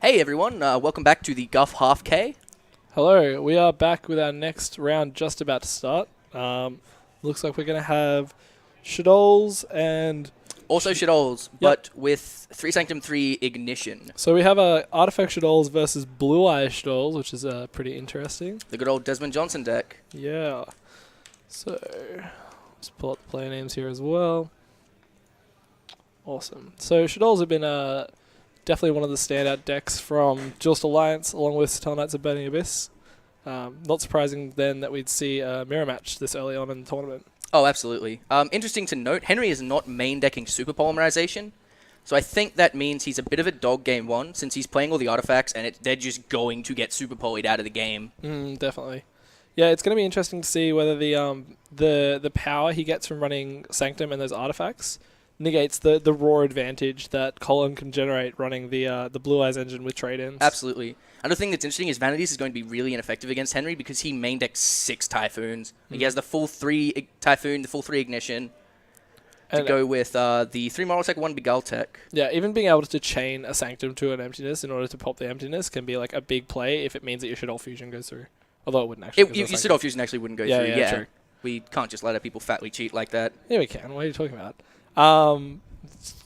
Hey everyone, welcome back to the Guff Half K. Hello, we are back with our next round just about to start. Looks like we're going to have Shadols and... Also Shadols, but with 3 Sanctum 3 Ignition. So we have Artifact Shadols versus Blue Eye Shadols, which is pretty interesting. The good old Desmond Johnson deck. Yeah. So, let's pull up the player names here as well. Awesome. So Shadols have been definitely one of the standout decks from Just Alliance, along with Satellite Knights of Burning Abyss. Not surprising then that we'd see a mirror match this early on in the tournament. Oh, absolutely. Interesting to note, Henry is not main decking Super Polymerization, so I think that means he's a bit of a dog game one, since he's playing all the artifacts and they're just going to get Super Polyed out of the game. Definitely. Yeah, it's going to be interesting to see whether the power he gets from running Sanctum and those artifacts negates the raw advantage that Colin can generate running the Blue Eyes engine with trade-ins. Absolutely. Another thing that's interesting is Vanities is going to be really ineffective against Henry because he main decks 6 Typhoons. He has the full 3 Typhoon, the full 3 Ignition, to go with the 3 Moral Tech, 1 Beguile Tech. Yeah, even being able to chain a Sanctum to an Emptiness in order to pop the Emptiness can be like a big play if it means that your Shadow Fusion goes through. Although it wouldn't actually. Your Shadow Fusion actually wouldn't go through. Yeah, true. We can't just let our people fatly cheat like that. Yeah, we can. What are you talking about?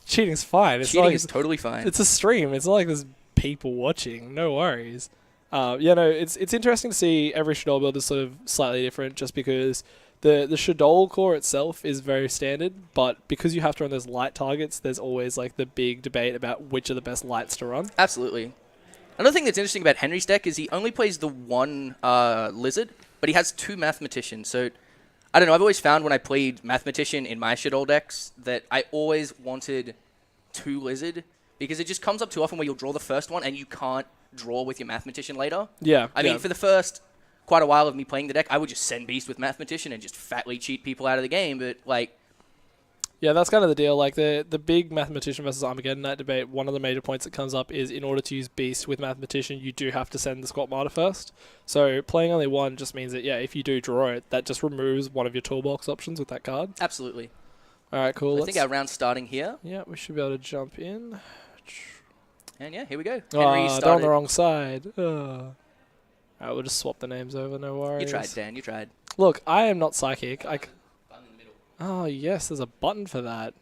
Cheating's fine. Cheating is totally fine. It's a stream. It's not like there's people watching. No worries. It's interesting to see every Shadow build is sort of slightly different just because the Shadow core itself is very standard, but because you have to run those light targets, there's always like the big debate about which are the best lights to run. Absolutely. Another thing that's interesting about Henry's deck is he only plays the 1 Lizard, but he has 2 Mathematicians, so... I don't know, I've always found when I played Mathematician in my Shadow decks that I always wanted 2 Lizard because it just comes up too often where you'll draw the first one and you can't draw with your Mathematician later. Yeah. I mean, for the first quite a while of me playing the deck, I would just send Beast with Mathematician and just fatly cheat people out of the game, but like... Yeah, that's kind of the deal. Like the big Mathematician versus Armageddon Knight debate, one of the major points that comes up is in order to use Beast with Mathematician, you do have to send the Squat Martyr first. So playing only 1 just means that, yeah, if you do draw it, that just removes one of your toolbox options with that card. Absolutely. All right, cool. I think our round's starting here. Yeah, we should be able to jump in. And yeah, here we go. Henry started. They're on the wrong side. All right, we'll just swap the names over, no worries. You tried, Dan, you tried. Look, I am not psychic. Oh, yes, there's a button for that.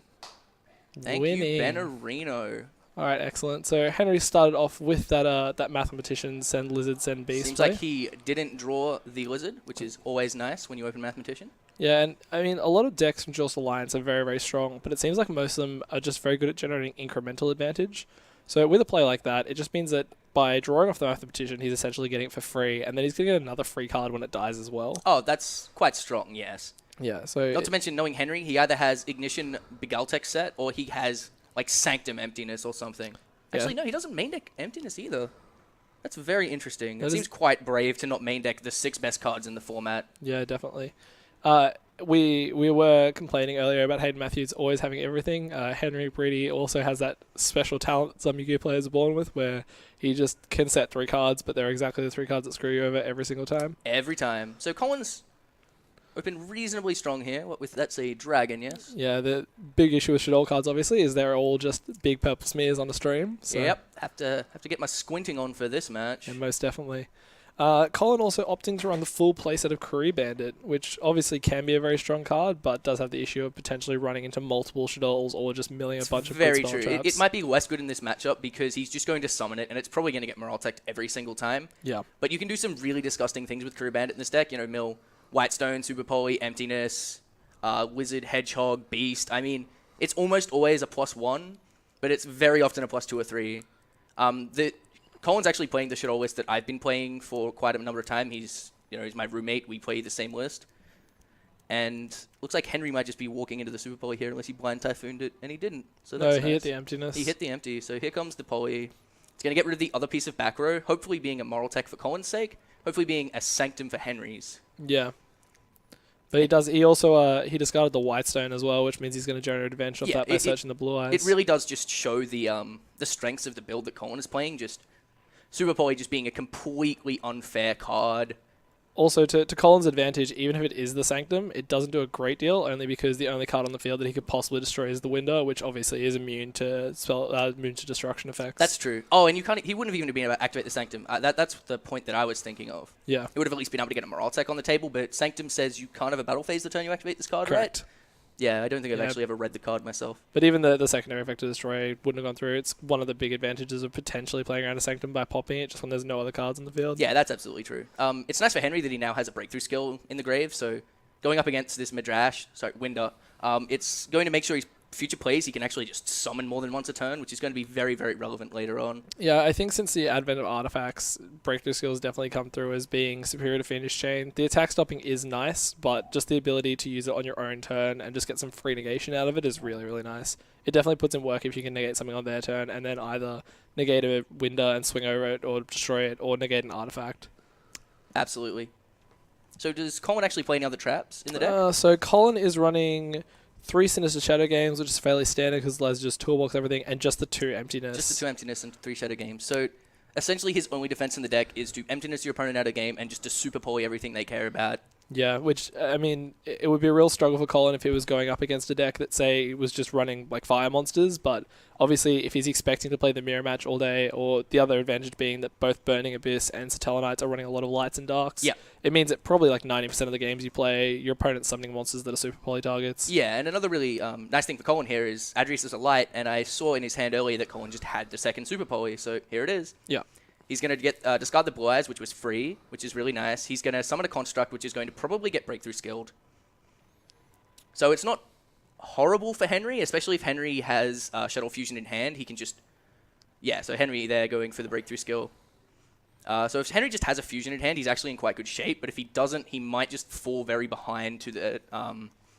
Thank you, Benarino. All right, excellent. So Henry started off with that Mathematician, send Lizard, send Beast. Seems like he didn't draw the Lizard, which is always nice when you open Mathematician. Yeah, and I mean, a lot of decks from Jaws Alliance are very, very strong, but it seems like most of them are just very good at generating incremental advantage. So with a play like that, it just means that by drawing off the Mathematician, he's essentially getting it for free, and then he's going to get another free card when it dies as well. Oh, that's quite strong, yes. Yeah, so... Not to mention, knowing Henry, he either has Ignition Beguile Tech set, or he has, like, Sanctum Emptiness or something. Actually, no, he doesn't main deck Emptiness either. That's very interesting. It seems quite brave to not main deck the 6 best cards in the format. Yeah, definitely. We were complaining earlier about Hayden Matthews always having everything. Henry Brady also has that special talent that some Yu-Gi-Oh players are born with, where he just can set 3 cards, but they're exactly the 3 cards that screw you over every single time. Every time. So Colin's been reasonably strong here. What with that's a dragon, yes? Yeah, the big issue with Shadow cards, obviously, is they're all just big purple smears on the stream. So. Yep, have to get my squinting on for this match. Yeah, most definitely. Colin also opting to run the full playset of Career Bandit, which obviously can be a very strong card, but does have the issue of potentially running into multiple Shadows or just milling a bunch of very good spell true. traps. It might be less good in this matchup because he's just going to summon it, and it's probably going to get Morale Tech every single time. Yeah. But you can do some really disgusting things with Career Bandit in this deck. You know, mill Whitestone, Super Poly, Emptiness, Lizard, Hedgehog, Beast. I mean, it's almost always a +1, but it's very often a +2 or 3. Colin's actually playing the Shadow list that I've been playing for quite a number of time. He's my roommate. We play the same list. And looks like Henry might just be walking into the Super Poly here unless he blind Typhooned it, and he didn't. So that's he nice. hit the Emptiness. He hit the empty, so here comes the Poly. It's going to get rid of the other piece of back row, hopefully being a Moral Tech for Colin's sake, hopefully being a Sanctum for Henry's. Yeah. But he also he discarded the Whitestone as well, which means he's going to generate advantage off that by searching the Blue Eyes. It really does just show the strengths of the build that Colin is playing. Just Super Poly just being a completely unfair card. Also, to Colin's advantage, even if it is the Sanctum, it doesn't do a great deal, only because the only card on the field that he could possibly destroy is the Window, which obviously is immune to destruction effects. That's true. Oh, and he wouldn't have even been able to activate the Sanctum. That's the point that I was thinking of. Yeah. He would have at least been able to get a Morale Tech on the table, but Sanctum says you can't have a battle phase the turn you activate this card, Correct. right? Yeah, I don't think I've Yeah. actually ever read the card myself. But even the secondary effect to destroy wouldn't have gone through. It's one of the big advantages of potentially playing around a Sanctum by popping it just when there's no other cards in the field. Yeah, that's absolutely true. It's nice for Henry that he now has a breakthrough skill in the grave, so going up against this Winder, it's going to make sure his future plays he can actually just summon more than once a turn, which is going to be very, very relevant later on. Yeah, I think since the advent of artifacts, breakthrough skills definitely come through as being superior to Fiendish Chain. The attack stopping is nice, but just the ability to use it on your own turn and just get some free negation out of it is really, really nice. It definitely puts in work if you can negate something on their turn and then either negate a Winder and swing over it or destroy it or negate an artifact. Absolutely. So does Colin actually play any other traps in the deck? So Colin is running 3 Sinister Shadow games, which is fairly standard because Les just toolbox everything, and just the 2 Emptiness. Just the 2 Emptiness and 3 Shadow games. So essentially his only defense in the deck is to Emptiness your opponent out of game and just to super poly everything they care about. Yeah, which, I mean, it would be a real struggle for Colin if he was going up against a deck that, say, was just running, like, fire monsters, but obviously if he's expecting to play the mirror match all day, or the other advantage being that both Burning Abyss and Satellanites are running a lot of lights and darks, yeah, it means that probably, like, 90% of the games you play, your opponent's summoning monsters that are super poly targets. Yeah, and another really nice thing for Colin here is Adrius is a light, and I saw in his hand earlier that Colin just had the second super poly, so here it is. Yeah. He's going to get discard the Blue Eyes, which was free, which is really nice. He's going to summon a Construct, which is going to probably get Breakthrough skilled. So it's not horrible for Henry, especially if Henry has Shuttle Fusion in hand. He can just... Yeah, so Henry there going for the Breakthrough skill. So if Henry just has a Fusion in hand, he's actually in quite good shape. But if he doesn't, he might just fall very behind to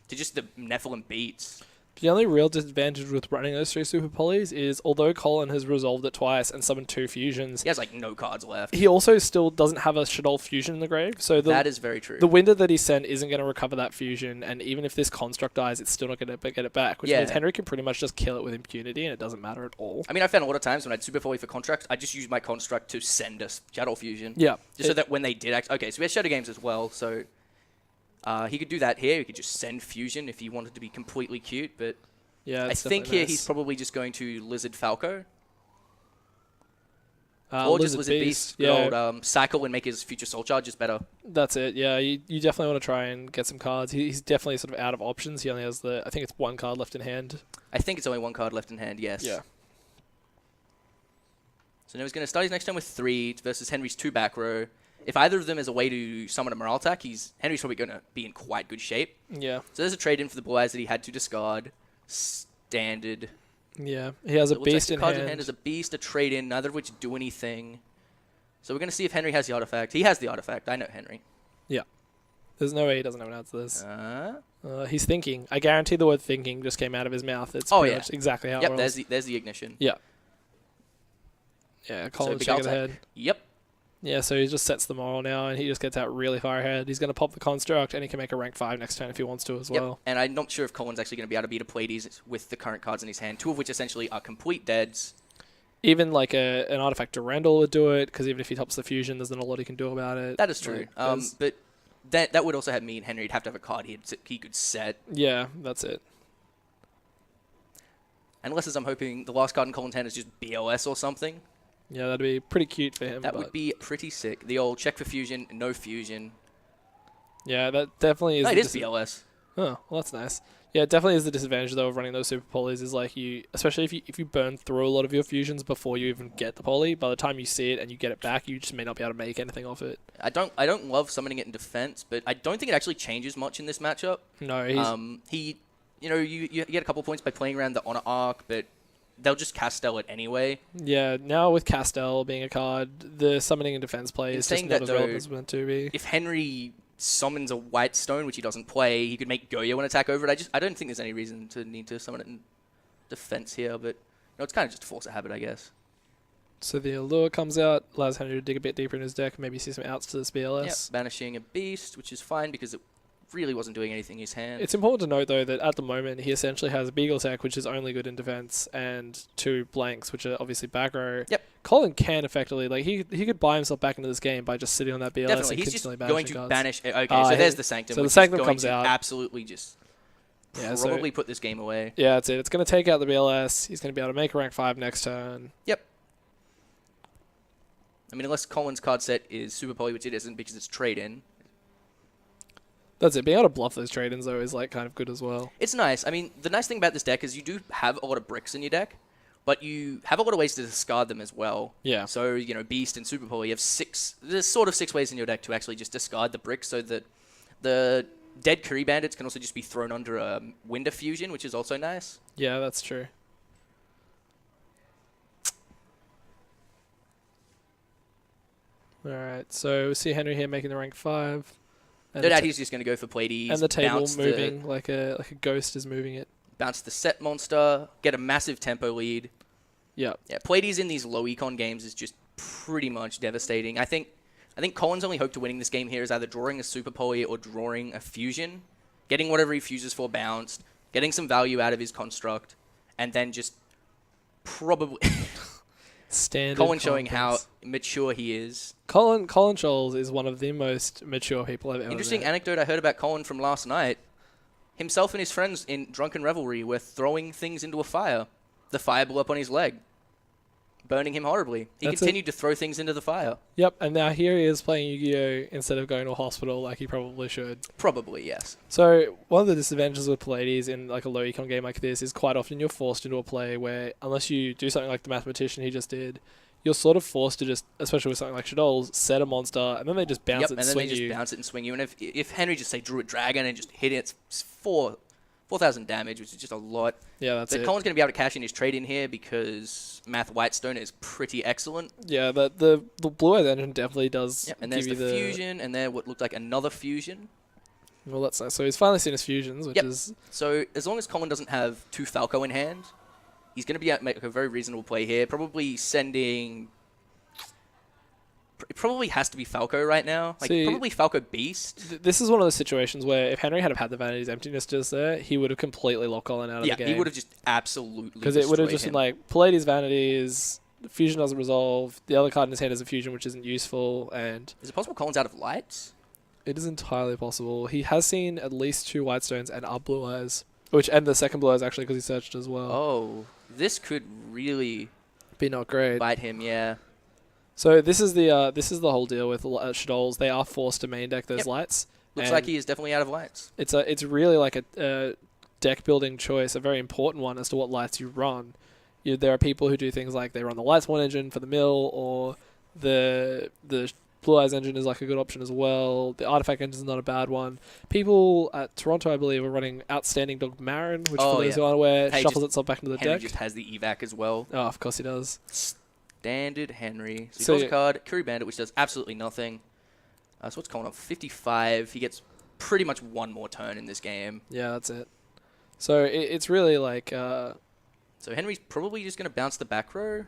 just the Nephilim beats. The only real disadvantage with running those 3 super polys is, although Colin has resolved it twice and summoned 2 fusions, he has like no cards left. he also still doesn't have a Shadol fusion in the grave. So that is very true. The Winder that he sent isn't going to recover that fusion, and even if this construct dies, it's still not going to get it back, which means Henry can pretty much just kill it with impunity, and it doesn't matter at all. I mean, I found a lot of times when I had super poly for construct, I just used my construct to send a Shadow Fusion. Yeah. Just so that when they did okay, so we have Shadow Games as well, so he could do that here. He could just send Fusion if he wanted to be completely cute, but... Yeah, I think here he's probably just going to Lizard Falco. Or Lizard just Lizard Beast. Yeah. Old, cycle and make his future Soul Charge just better. That's it, yeah. You definitely want to try and get some cards. He's definitely sort of out of options. He only has I think it's 1 card left in hand. I think it's only 1 card left in hand, yes. Yeah. So now he's going to start his next turn with 3 versus Henry's 2 back row. If either of them is a way to summon a Morale attack, Henry's probably going to be in quite good shape. Yeah. So there's a trade-in for the Blue Eyes that he had to discard. Standard. Yeah, he has a beast in hand. There's a beast, a trade-in, neither of which do anything. So we're going to see if Henry has the artifact. He has the artifact. I know Henry. Yeah. There's no way he doesn't have an answer to this. He's thinking. I guarantee the word thinking just came out of his mouth. It's pretty much exactly how it rolls. There's the ignition. Yeah. Yeah, Colin's checking ahead. Yep. Yeah, so he just sets the moral now, and he just gets out really far ahead. He's going to pop the construct, and he can make a rank 5 next turn if he wants to as well. And I'm not sure if Colin's actually going to be able to beat a Pleiades with the current cards in his hand, 2 of which essentially are complete deads. Even like an artifact Durandal would do it, because even if he tops the fusion, there's not a lot he can do about it. That is true. But that would also have me and Henry. He'd have to have a card he could set. Yeah, that's it. Unless, as I'm hoping, the last card in Colin's hand is just BLS or something. Yeah, that'd be pretty cute for him. That would be pretty sick. The old check for fusion, no fusion. Yeah, that definitely is. No, it is BLS. Oh, well, that's nice. Yeah, it definitely is the disadvantage though of running those super polys is like especially if you burn through a lot of your fusions before you even get the poly. By the time you see it and you get it back, you just may not be able to make anything off it. I don't love summoning it in defense, but I don't think it actually changes much in this matchup. No, you get a couple points by playing around the Honor Arc, but they'll just Castell it anyway. Yeah, now with Castell being a card, the summoning and defense play is just not as relevant as meant to be. If Henry summons a White Stone, which he doesn't play, he could make Goyo an attack over it. I don't think there's any reason to need to summon it in defense here, but it's kind of just a force of habit, I guess. So the Allure comes out, allows Henry to dig a bit deeper in his deck, maybe see some outs to this BLS. Yep, banishing a Beast, which is fine because it really wasn't doing anything in his hand. It's important to note, though, that at the moment he essentially has a Beagle attack, which is only good in defense, and 2 blanks, which are obviously back row. Yep. Colin can effectively, like, he could buy himself back into this game by just sitting on that BLS Definitely. and He's just consistently going to cards. banish... Okay, so there's the Sanctum. So the which Sanctum is going comes to out. absolutely just probably put this game away. Yeah, that's it. It's going to take out the BLS. He's going to be able to make a rank 5 next turn. Yep. I mean, unless Colin's card set is Super Poly, which it isn't because it's trade-in. That's it. Being able to bluff those trade-ins, though, is like kind of good as well. It's nice. I mean, the nice thing about this deck is you do have a lot of bricks in your deck, but you have a lot of ways to discard them as well. Yeah. So, you know, Beast and Super Poly, you have 6... There's sort of 6 ways in your deck to actually just discard the bricks so that the dead Curry Bandits can also just be thrown under a Winder Fusion, which is also nice. Yeah, that's true. Alright, so we see Henry here making the rank 5. No doubt he's just going to go for Pleiades. And the table moving like a ghost is moving it. Bounce the set monster, get a massive tempo lead. Yeah. Yeah, Pleiades in these low econ games is just pretty much devastating. I think Colin's only hope to winning this game here is either drawing a Super Poly or drawing a Fusion, getting whatever he fuses for bounced, getting some value out of his construct, and then just probably... Standard Colin showing how mature he is. Colin Scholes is one of the most mature people I've ever Interesting met. anecdote I heard about Colin from last night. Himself and his friends in drunken revelry were throwing things into a fire. The fire blew up on his leg, burning him horribly. He continued to throw things into the fire. Yep, and now here he is playing Yu-Gi-Oh! Instead of going to a hospital like he probably should. Probably, yes. So one of the disadvantages with Pleiades in like a low econ game like this is quite often you're forced into a play where unless you do something like the Mathematician he just did, you're sort of forced to just, especially with something like Shadol's, set a monster and then they just bounce it and swing you. And then they just bounce it and swing you. And if Henry just say drew a dragon and just hit it, it's 4,000 damage, which is just a lot. Yeah, that's it. Colin's going to be able to cash in his trade in here because Math Whitestone is pretty excellent. Yeah, the Blue Eyes engine definitely does. Yep, and there's give the you fusion, and there what looked like another fusion. Well, that's nice. So he's finally seen his fusions, which is... So as long as Colin doesn't have 2 Falco in hand, he's going to be able to make a very reasonable play here. Probably sending... It probably has to be Falco right now. Like, probably Falco Beast. This is one of those situations where if Henry had had the Vanity's Emptiness just there, he would have completely locked Colin out of the game. Yeah, he would have just absolutely because it would have just been like, Pleiades Vanities, Fusion doesn't resolve, the other card in his hand is a Fusion, which isn't useful, and... Is it possible Colin's out of lights? It is entirely possible. He has seen at least 2 Whitestones and up Blue Eyes, and the second Blue Eyes actually because he searched as well. Oh, this could really... be not great. Bite him, yeah. So this is the whole deal with Shadol's. They are forced to main deck those lights. Looks like he is definitely out of lights. It's really like a deck building choice, a very important one as to what lights you run. There are people who do things like they run the Lights 1 engine for the mill, or the Blue Eyes engine is like a good option as well. The Artifact engine is not a bad one. People at Toronto, I believe, are running Outstanding Dog Marin, which for those who aren't aware, shuffles itself back into the Henry deck. just has the evac as well. Oh, of course he does. Standard Henry. So he draws a card, Curry Bandit, which does absolutely nothing. So what's going on? 55. He gets pretty much one more turn in this game. Yeah, that's it. So it's really like... so Henry's probably just going to bounce the back row.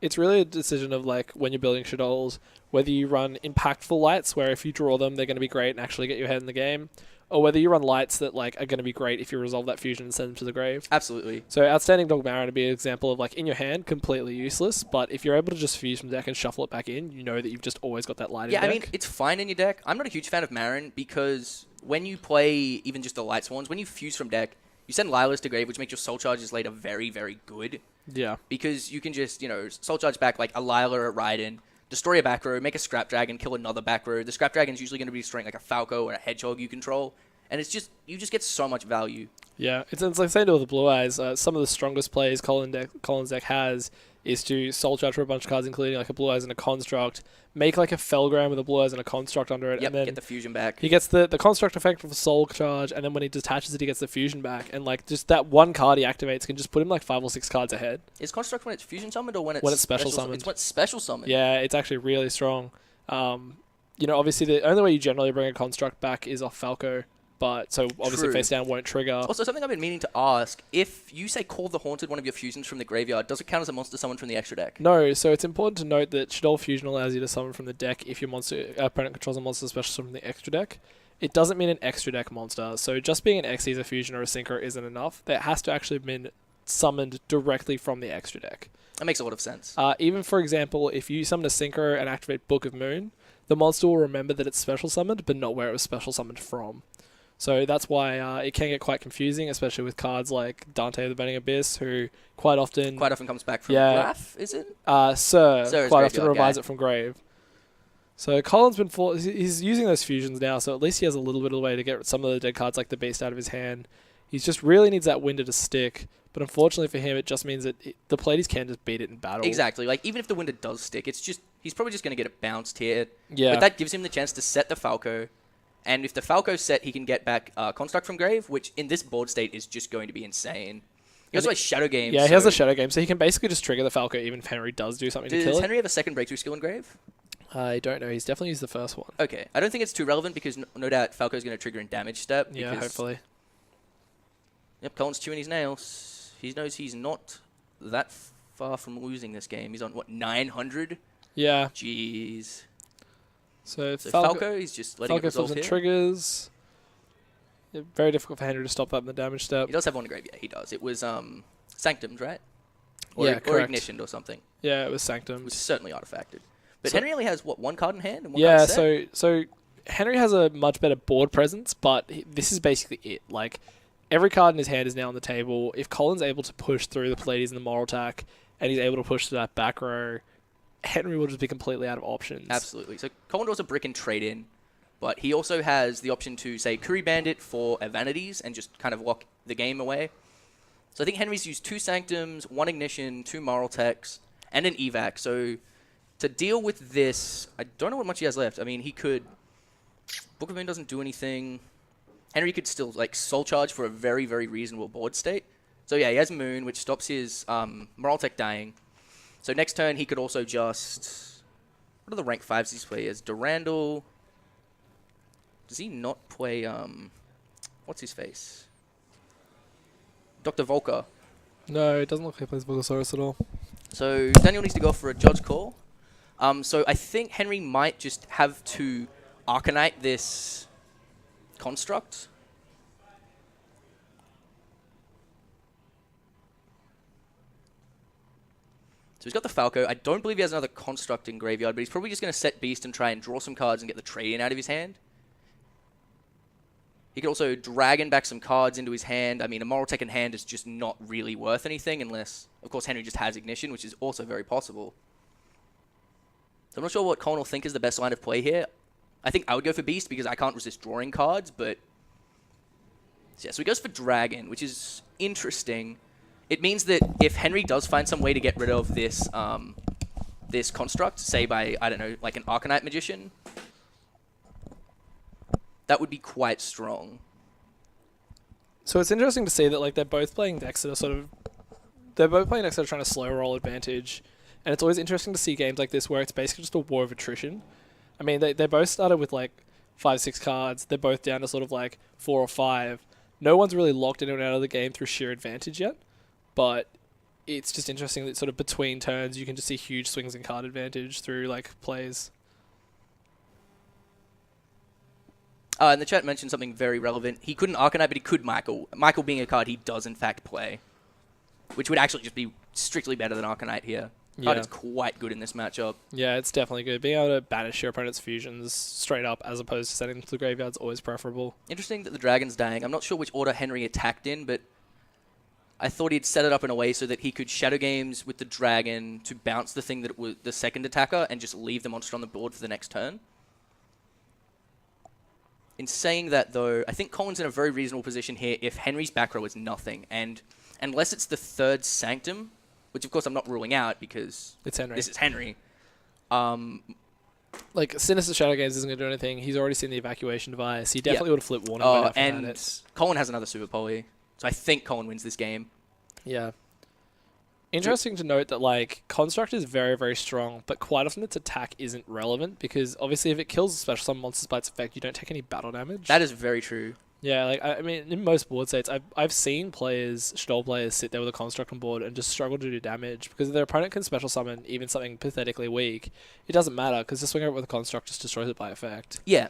It's really a decision of like when you're building Shadows, whether you run impactful lights, where if you draw them, they're going to be great and actually get you ahead in the game, or whether you run lights that like are going to be great if you resolve that fusion and send them to the grave. Absolutely. So Outstanding Dog Marin would be an example of like in your hand, completely useless, but if you're able to just fuse from the deck and shuffle it back in, you know that you've just always got that light in deck. Yeah, I mean, it's fine in your deck. I'm not a huge fan of Marin because when you play even just the Light Swans, when you fuse from deck, you send Lilas to grave, which makes your Soul Charges later very, very good. Yeah. Because you can just, Soul Charge back like a Lila or a Raiden, destroy a back row, make a Scrap Dragon, kill another back row. The Scrap Dragon's usually going to be destroying like a Falco or a Hedgehog you control. And it's just, you just get so much value. Yeah, it's like saying with the Blue Eyes, some of the strongest plays Colin's deck has is to Soul Charge for a bunch of cards, including like a Blue Eyes and a Construct, make like a Felgram with a Blue Eyes and a Construct under it, and then get the fusion back. He gets the Construct effect for Soul Charge, and then when he detaches it, he gets the fusion back, and like just that one card he activates can just put him like 5 or 6 cards ahead. Is Construct when it's fusion summoned or when it's special summoned? It's when it's special summoned. Yeah, it's actually really strong. Obviously the only way you generally bring a Construct back is off Falco. But so obviously face down won't trigger. Also, something I've been meaning to ask: if you say call the Haunted one of your fusions from the graveyard, does it count as a monster summon from the extra deck? No. So it's important to note that Shadol Fusion allows you to summon from the deck if your opponent controls a monster special summon from the extra deck. it doesn't mean an extra deck monster. So just being an Xyz, a fusion, or a sinker isn't enough. That has to actually have been summoned directly from the extra deck. That makes a lot of sense. Even, for example, if you summon a sinker and activate Book of Moon, the monster will remember that it's special summoned, but not where it was special summoned from. So that's why it can get quite confusing, especially with cards like Dante of the Burning Abyss, who quite often Comes back from Graph, is it? Sir quite often revives guy. it from grave. So Colin's he's using those fusions now, so at least he has a little bit of a way to get some of the dead cards like the Beast out of his hand. He just really needs that window to stick, but unfortunately for him, it just means that the Pleiades can just beat it in battle. Exactly. Like, even if the window does stick, it's just he's probably just going to get it bounced here. Yeah. But that gives him the chance to set the Falco, and if the Falco's set, he can get back Construct from Grave, which in this board state is just going to be insane. He also has Shadow Game. Yeah, he has a Shadow Game, so he can basically just trigger the Falco even if Henry does do something to kill it. Does Henry have a second breakthrough skill in Grave? I don't know. He's definitely used the first one. Okay. I don't think it's too relevant because no doubt Falco's going to trigger in damage step. Yeah, hopefully. Yep, Colin's chewing his nails. He knows he's not that far from losing this game. He's on, what, 900? Yeah. Jeez. So Falco, he's just letting it resolve here. Triggers. Yeah, very difficult for Henry to stop that in the damage step. He does have one in grave, yeah, he does. It was Sanctums, right? Or correct. Ignitioned or something. Yeah, it was Sanctums. Which is certainly artifacted. But Henry only has, what, one card in hand? And one yeah, card set? so Henry has a much better board presence, but this is basically it. Like, every card in his hand is now on the table. If Colin's able to push through the Pleiades and the Moral Attack, and he's able to push to that back row, Henry will just be completely out of options. Absolutely. So Colin draws a brick and trade in, but he also has the option to, say, Curry Bandit for a Vanities and just kind of lock the game away. So I think Henry's used 2 Sanctums, 1 Ignition, 2 Moral Techs, and an Evac. So to deal with this, I don't know what much he has left. I mean, he could... Book of Moon doesn't do anything. Henry could still, like, Soul Charge for a very, very reasonable board state. So yeah, he has Moon, which stops his Moral Tech dying. So next turn, he could also just... What are the rank 5s he's play as? Durandal... Does he not play... What's his face? Dr. Volker. No, it doesn't look like he plays Bulbasaurus at all. So Daniel needs to go for a Judge Call. So I think Henry might just have to Arcanite this construct. So he's got the Falco. I don't believe he has another construct in graveyard, but he's probably just going to set Beast and try and draw some cards and get the trade-in out of his hand. He could also dragon back some cards into his hand. I mean, a Moral Tech in hand is just not really worth anything unless, of course, Henry just has Ignition, which is also very possible. So I'm not sure what Colin will think is the best line of play here. I think I would go for Beast because I can't resist drawing cards, but... Yeah, so he goes for Dragon, which is interesting. It means that if Henry does find some way to get rid of this this construct, say by, I don't know, like an Arcanite Magician, that would be quite strong. So it's interesting to see that like they're both playing decks that are trying to slow roll advantage, and it's always interesting to see games like this where it's basically just a war of attrition. I mean, they both started with like 5-6 cards. They're both down to sort of like 4 or 5. No one's really locked anyone out of the game through sheer advantage yet, but it's just interesting that sort of between turns you can just see huge swings in card advantage through like plays. And the chat mentioned something very relevant. He couldn't Arcanite, but he could Michael. Michael being a card he does in fact play, which would actually just be strictly better than Arcanite here. Card is quite good in this matchup. Yeah, it's definitely good. Being able to banish your opponent's fusions straight up as opposed to sending them to the graveyard is always preferable. Interesting that the Dragon's dying. I'm not sure which order Henry attacked in, but I thought he'd set it up in a way so that he could Shadow Games with the Dragon to bounce the thing that was the second attacker and just leave the monster on the board for the next turn. In saying that, though, I think Colin's in a very reasonable position here if Henry's back row is nothing. And unless it's the third Sanctum, which of course I'm not ruling out because it's Henry. This is Henry. Like, Sinister Shadow Games isn't going to do anything. He's already seen the evacuation device. He definitely would have flipped Warning. And Colin has another Super Poly. So I think Colin wins this game. Yeah. Interesting to note that, like, Construct is very, very strong, but quite often its attack isn't relevant because, obviously, if it kills a special summon monster by its effect, you don't take any battle damage. That is very true. Yeah, like, I mean, in most board states, I've seen Shaddoll players sit there with a Construct on board and just struggle to do damage because if their opponent can special summon even something pathetically weak, it doesn't matter because the swing over with a Construct just destroys it by effect. Yeah.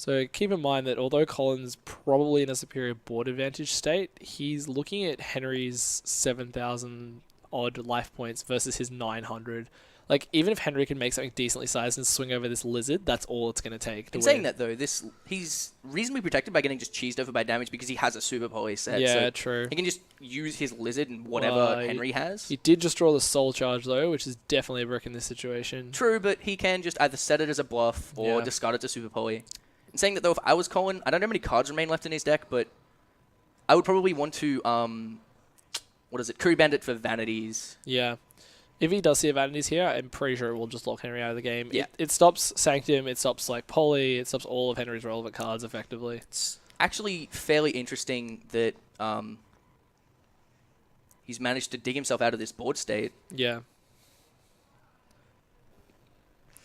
So keep in mind that although Colin's probably in a superior board advantage state, he's looking at Henry's 7,000 odd life points versus his 900. Like, even if Henry can make something decently sized and swing over this lizard, that's all it's going to take. In saying that, though, he's reasonably protected by getting just cheesed over by damage because he has a super poly set. Yeah, so true. He can just use his lizard and whatever Henry has. He did just draw the soul charge, though, which is definitely a brick in this situation. True, but he can just either set it as a bluff or discard it to super poly. In saying that, though, if I was Colin, I don't know how many cards remain left in his deck, but I would probably want to, Crew Bandit for Vanities. Yeah. If he does see a Vanities here, I'm pretty sure it will just lock Henry out of the game. Yeah. It stops Sanctum, it stops like Poly, it stops all of Henry's relevant cards effectively. It's actually fairly interesting that he's managed to dig himself out of this board state. Yeah.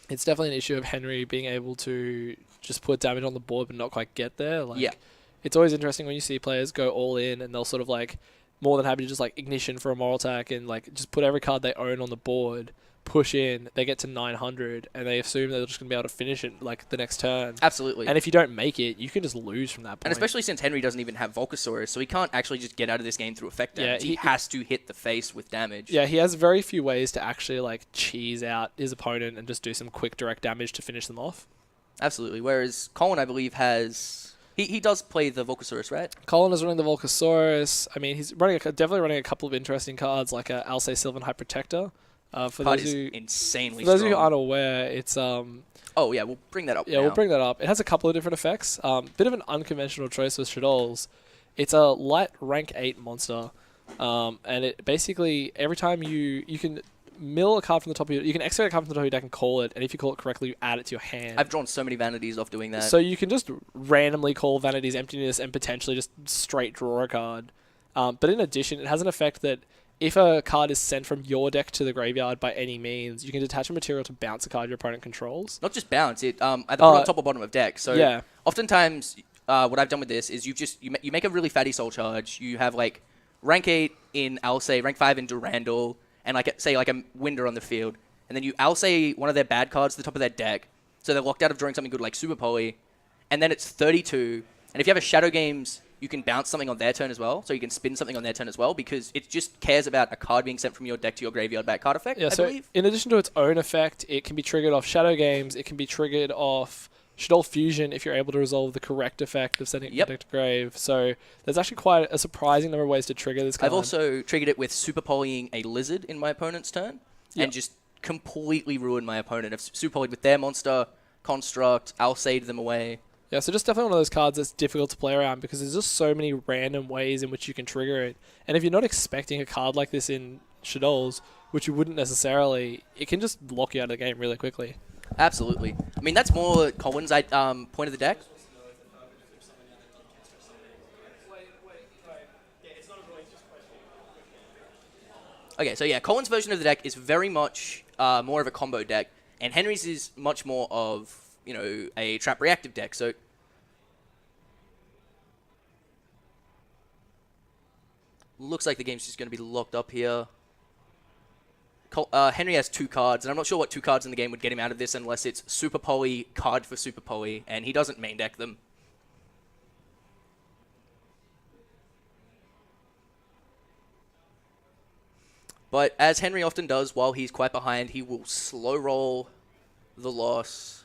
It's definitely an issue of Henry being able to just put damage on the board but not quite get there. Like, it's always interesting when you see players go all in and they'll sort of like more than happy to just like ignition for a moral attack and like just put every card they own on the board, push in, they get to 900 and they assume they're just going to be able to finish it like the next turn. Absolutely. And if you don't make it, you can just lose from that point. And especially since Henry doesn't even have Volcasaurus, so he can't actually just get out of this game through effect damage. Yeah, he has to hit the face with damage. Yeah, he has very few ways to actually like cheese out his opponent and just do some quick direct damage to finish them off. Absolutely. Whereas Colin, I believe, has... He does play the Volcasaurus, right? Colin is running the Volcasaurus. I mean, he's running definitely running a couple of interesting cards like Alcei Sylvan High Protector. For those who insanely for those strong. who aren't aware, it's Oh yeah, we'll bring that up. Yeah, now. we'll bring that up. It has a couple of different effects. Bit of an unconventional choice with Shadows. It's a light rank 8 monster, and it basically every time you can mill a card from the top of you can execute a card from the top of your deck and call it, and if you call it correctly, you add it to your hand. I've drawn so many Vanities off doing that. So you can just randomly call Vanity's Emptiness and potentially just straight draw a card. But in addition, it has an effect that if a card is sent from your deck to the graveyard by any means, you can detach a material to bounce a card your opponent controls. Not just bounce it, either put on top or bottom of deck. So oftentimes, what I've done with this is you make a really fatty soul charge. You have like rank 8 in Alcei, rank 5 in Durandal, and like say like a Winder on the field, and then you Alcei one of their bad cards to the top of their deck, so they're locked out of drawing something good like Super Poly, and then it's 32. And if you have a Shadow Games, you can bounce something on their turn as well, so you can spin something on their turn as well, because it just cares about a card being sent from your deck to your graveyard back card effect, I believe. In addition to its own effect, it can be triggered off Shadow Games, it can be triggered off Shadow Fusion if you're able to resolve the correct effect of sending it to deck to grave. So there's actually quite a surprising number of ways to trigger this card. I've also triggered it with Super Polying a Lizard in my opponent's turn, and just completely ruined my opponent. I've Super Polyed with their monster, Construct, Alcei'd them away. Yeah, so just definitely one of those cards that's difficult to play around because there's just so many random ways in which you can trigger it. And if you're not expecting a card like this in Shadows, which you wouldn't necessarily, it can just lock you out of the game really quickly. Absolutely. I mean, that's more Colin's point of the deck. Okay, so yeah, Colin's version of the deck is very much more of a combo deck, and Henry's is much more of, a trap reactive deck. So looks like the game's just going to be locked up here. Henry has 2 cards, and I'm not sure what 2 cards in the game would get him out of this unless it's Super Poly, card for Super Poly, and he doesn't main deck them. But as Henry often does, while he's quite behind, he will slow roll the loss.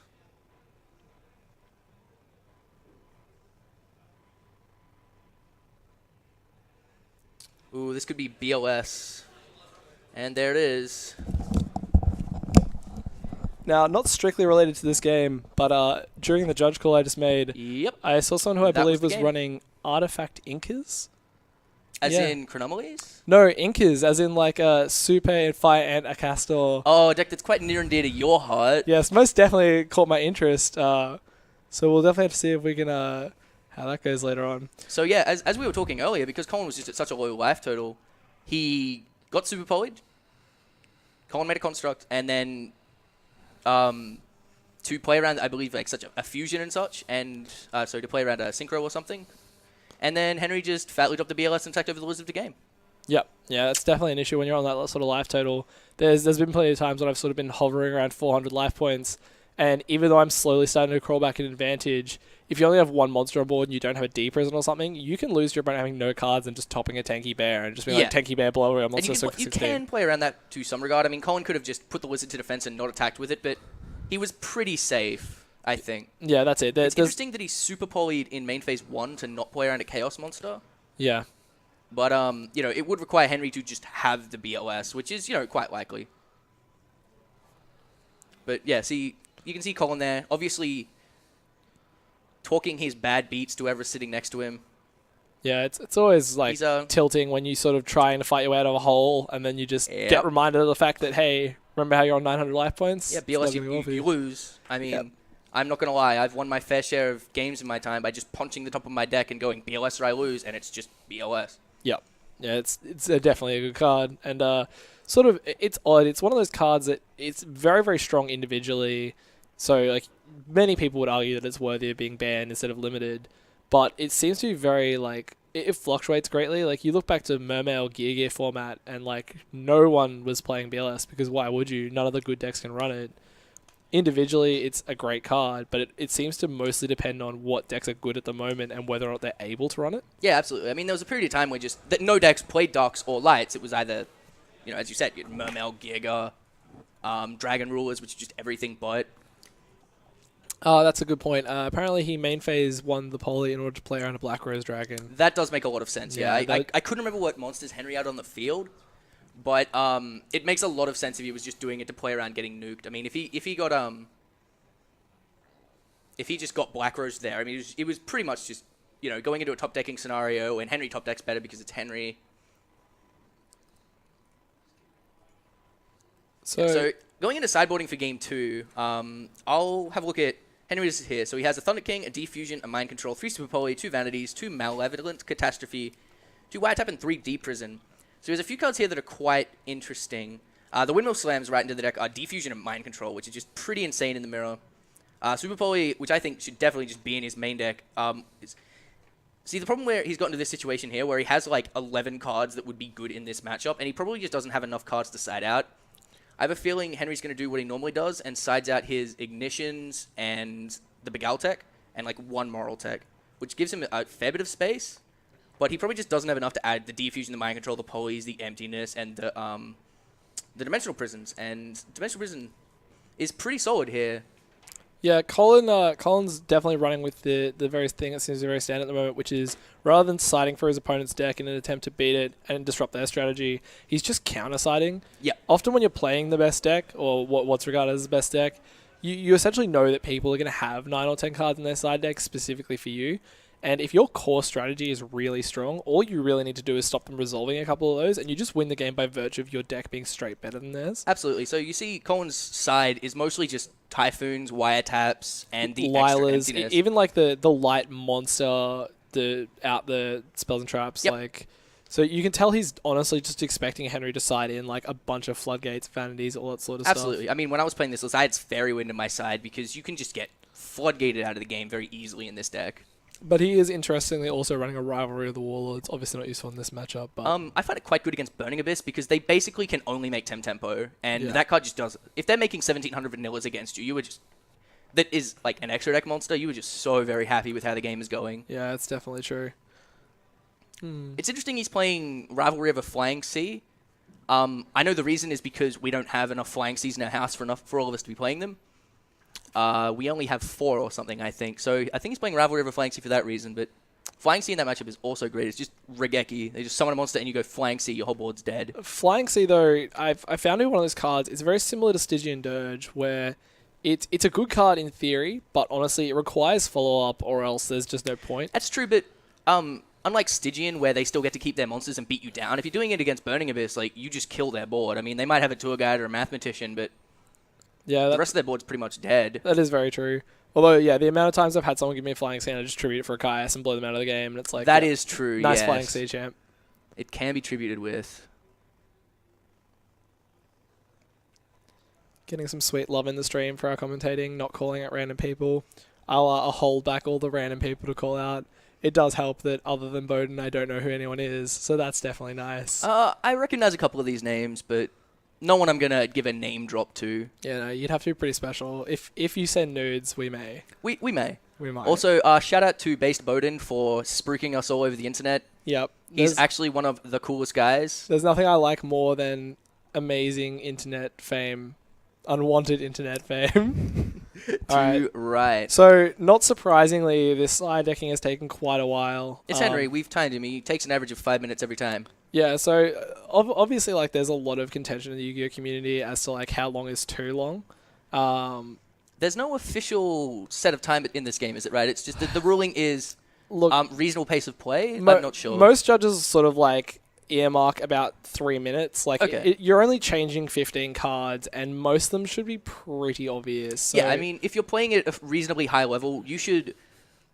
Ooh, this could be BLS. And there it is. Now, not strictly related to this game, but during the judge call I just made, I saw someone who I believe was running Artifact Inkers. As in Chronomalies? No, Inkers, as in like a Super and Fire Ant, a Castor. Oh, a deck that's quite near and dear to your heart. Yes, most definitely caught my interest. So we'll definitely have to see if we can how that goes later on. So yeah, as we were talking earlier, because Colin was just at such a low life total, he got Super Polyed. Colin made a Construct, and then to play around, I believe, like such a fusion and such, and to play around a Synchro or something. And then Henry just fatly dropped the BLS and attacked over the Lizard to game. Yep. Yeah, that's definitely an issue when you're on that sort of life total. There's been plenty of times when I've sort of been hovering around 400 life points, And even though I'm slowly starting to crawl back in advantage, if you only have one monster on board and you don't have a D prison or something, you can lose your opponent having no cards and just topping a tanky bear and just being like, tanky bear blow away a And monster. you can play around that to some regard. I mean, Colin could have just put the wizard to defense and not attacked with it, but he was pretty safe, I think. Yeah, that's it. It's interesting that he's super polyed in main phase 1 to not play around a chaos monster. Yeah. But, it would require Henry to just have the BLS, which is, quite likely. But, yeah, see, you can see Colin there. Obviously, talking his bad beats to whoever's sitting next to him. Yeah, it's always like tilting when you sort of trying to fight your way out of a hole and then you just get reminded of the fact that, hey, remember how you're on 900 life points? Yeah, BLS, you lose. I mean, I'm not going to lie. I've won my fair share of games in my time by just punching the top of my deck and going BLS or I lose, and it's just BLS. Yep. Yeah, it's definitely a good card. And sort of, it's odd. It's one of those cards that it's very, very strong individually. So, like, many people would argue that it's worthy of being banned instead of limited. But it seems to be very, like, it fluctuates greatly. Like, you look back to Mermail Gear format, and, like, no one was playing BLS, because why would you? None of the good decks can run it. Individually, it's a great card, but it seems to mostly depend on what decks are good at the moment and whether or not they're able to run it. Yeah, absolutely. I mean, there was a period of time where that no decks played Darks or Lights. It was either, as you said, Mermail, Giga, Dragon Rulers, which is just everything but. That's a good point. Apparently, he main phase won the poly in order to play around a Black Rose Dragon. That does make a lot of sense, yeah. I couldn't remember what monsters Henry had on the field, but it makes a lot of sense if he was just doing it to play around getting nuked. I mean, if he just got Black Rose there, I mean, it was pretty much just, going into a top decking scenario, and Henry top decks better because it's Henry. So going into sideboarding for game 2, I'll have a look at Henry's here. So he has a Thunder King, a Defusion, a Mind Control, 3 Super Poly, 2 Vanities, 2 Malevolent Catastrophe, 2 Wiretap, and 3 Deep Prison. So there's a few cards here that are quite interesting. The Windmill Slams right into the deck are Defusion and Mind Control, which is just pretty insane in the mirror. Super Poly, which I think should definitely just be in his main deck. See, the problem where he's gotten to this situation here, where he has like 11 cards that would be good in this matchup, and he probably just doesn't have enough cards to side out. I have a feeling Henry's going to do what he normally does and sides out his Ignitions and the Begal tech and like 1 Moral tech, which gives him a fair bit of space, but he probably just doesn't have enough to add the Defusion, the Mind Control, the Polys, the Emptiness, and the Dimensional Prisons. And Dimensional Prison is pretty solid here. Yeah, Colin's definitely running with the very thing that seems to be very standard at the moment, which is rather than siding for his opponent's deck in an attempt to beat it and disrupt their strategy, he's just counter-siding. Yeah. Often when you're playing the best deck, or what's regarded as the best deck, you essentially know that people are going to have 9 or 10 cards in their side deck specifically for you. And if your core strategy is really strong, all you really need to do is stop them resolving a couple of those, and you just win the game by virtue of your deck being straight better than theirs. Absolutely. So you see Colin's side is mostly just Typhoons, Wiretaps, and the Lilas, extra emptiness. Even like the light monster, the spells and traps. Yep. Like, so you can tell he's honestly just expecting Henry to side in like a bunch of floodgates, vanities, all that sort of stuff. Absolutely. I mean, when I was playing this list, I had Fairy Wind in my side because you can just get floodgated out of the game very easily in this deck. But he is interestingly also running a Rivalry of the Warlords. Obviously not useful in this matchup. But I find it quite good against Burning Abyss because they basically can only make Tempo, and that card just does. If they're making 1700 vanillas against you, were just that is like an extra deck monster. You were just so very happy with how the game is going. Yeah, it's definitely true. It's interesting he's playing Rivalry of a Flying Sea. I know the reason is because we don't have enough Flying Seas in our house for all of us to be playing them. We only have 4 or something, I think. So I think he's playing Rivalry over Flying Sea for that reason. But Flying Sea in that matchup is also great. It's just Regeki. They just summon a monster and you go Flying Sea, your whole board's dead. Flying Sea, though, I found it one of those cards. It's very similar to Stygian Dirge, where it's a good card in theory, but honestly, it requires follow-up or else there's just no point. That's true, but unlike Stygian, where they still get to keep their monsters and beat you down, if you're doing it against Burning Abyss, like, you just kill their board. I mean, they might have a Tour Guide or a Mathematician, but the rest of their board's pretty much dead. That is very true. Although, yeah, the amount of times I've had someone give me a Flying Sea and I just tribute it for a Caius and blow them out of the game, and it's like... That is true, nice yes. Flying Sea, champ. It can be tributed with. Getting some sweet love in the stream for our commentating, not calling out random people. I'll hold back all the random people to call out. It does help that other than Bowden, I don't know who anyone is, so that's definitely nice. I recognize a couple of these names, but No one I'm going to give a name drop to. Yeah, no, you'd have to be pretty special. If you send nudes, we may. We may. We might. Also, shout out to Based Bowden for spruiking us all over the internet. Yep. He's actually one of the coolest guys. There's nothing I like more than amazing internet fame, unwanted internet fame. Too right. So, not surprisingly, this side decking has taken quite a while. It's Henry. We've timed him. He takes an average of 5 minutes every time. Yeah, so obviously, like, there's a lot of contention in the Yu-Gi-Oh community as to, like, how long is too long. There's no official set of time in this game, is it right? It's just that the ruling is reasonable pace of play. I'm not sure. Most judges sort of, like, earmark about 3 minutes. Like, okay. You're only changing 15 cards, and most of them should be pretty obvious. So yeah, I mean, if you're playing at a reasonably high level, you should...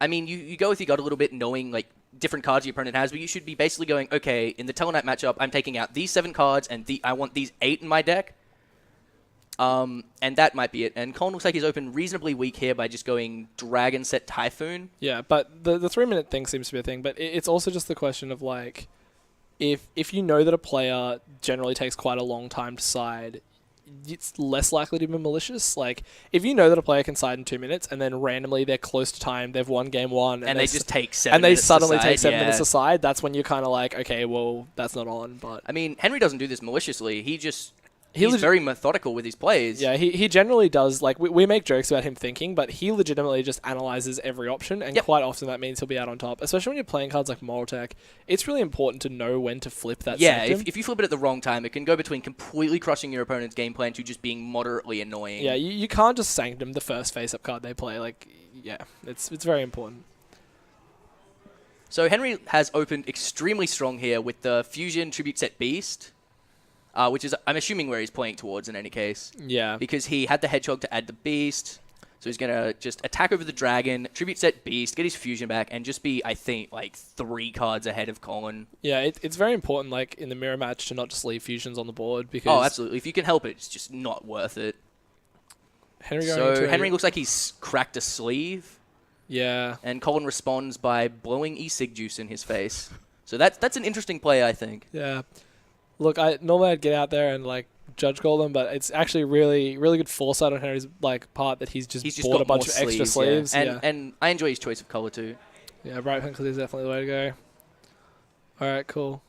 I mean, you go with your gut a little bit, knowing, like, different cards your opponent has, but you should be basically going, okay, in the Tellarknight matchup, I'm taking out these 7 cards, and I want these 8 in my deck. And that might be it. And Colin looks like he's open reasonably weak here by just going Dragon Set Typhoon. Yeah, but the 3-minute thing seems to be a thing, but it's also just the question of, like, if you know that a player generally takes quite a long time to side, it's less likely to be malicious. Like, if you know that a player can side in 2 minutes and then randomly they're close to time, they've won game 1, and they just take 7 and they minutes suddenly aside, take 7 minutes aside, that's when you're kind of like, okay, well, that's not on. But I mean, Henry doesn't do this maliciously. He's very methodical with his plays. Yeah, he generally does. Like, we make jokes about him thinking, but he legitimately just analyzes every option, and quite often that means he'll be out on top. Especially when you're playing cards like Moral Tech, it's really important to know when to flip that sanctum. If you flip it at the wrong time, it can go between completely crushing your opponent's game plan to just being moderately annoying. Yeah, you can't just Sanctum the first face-up card they play. Like, yeah, it's very important. So Henry has opened extremely strong here with the Fusion Tribute Set Beast. Which is, I'm assuming, where he's playing towards in any case. Yeah. Because he had the Hedgehog to add the Beast. So he's going to just attack over the Dragon, Tribute Set Beast, get his Fusion back, and just be, I think, like 3 cards ahead of Colin. Yeah, it's very important, like, in the mirror match to not just leave Fusions on the board. Because oh, absolutely. If you can help it, it's just not worth it. Henry looks like he's cracked a sleeve. Yeah. And Colin responds by blowing e-cig juice in his face. So that's an interesting play, I think. Yeah. Look, normally I'd get out there and, like, judge call them, but it's actually really, really good foresight on Henry's, like, part that he's just bought a bunch of extra sleeves. Yeah. And I enjoy his choice of color too. Yeah, bright pink is definitely the way to go. All right, cool.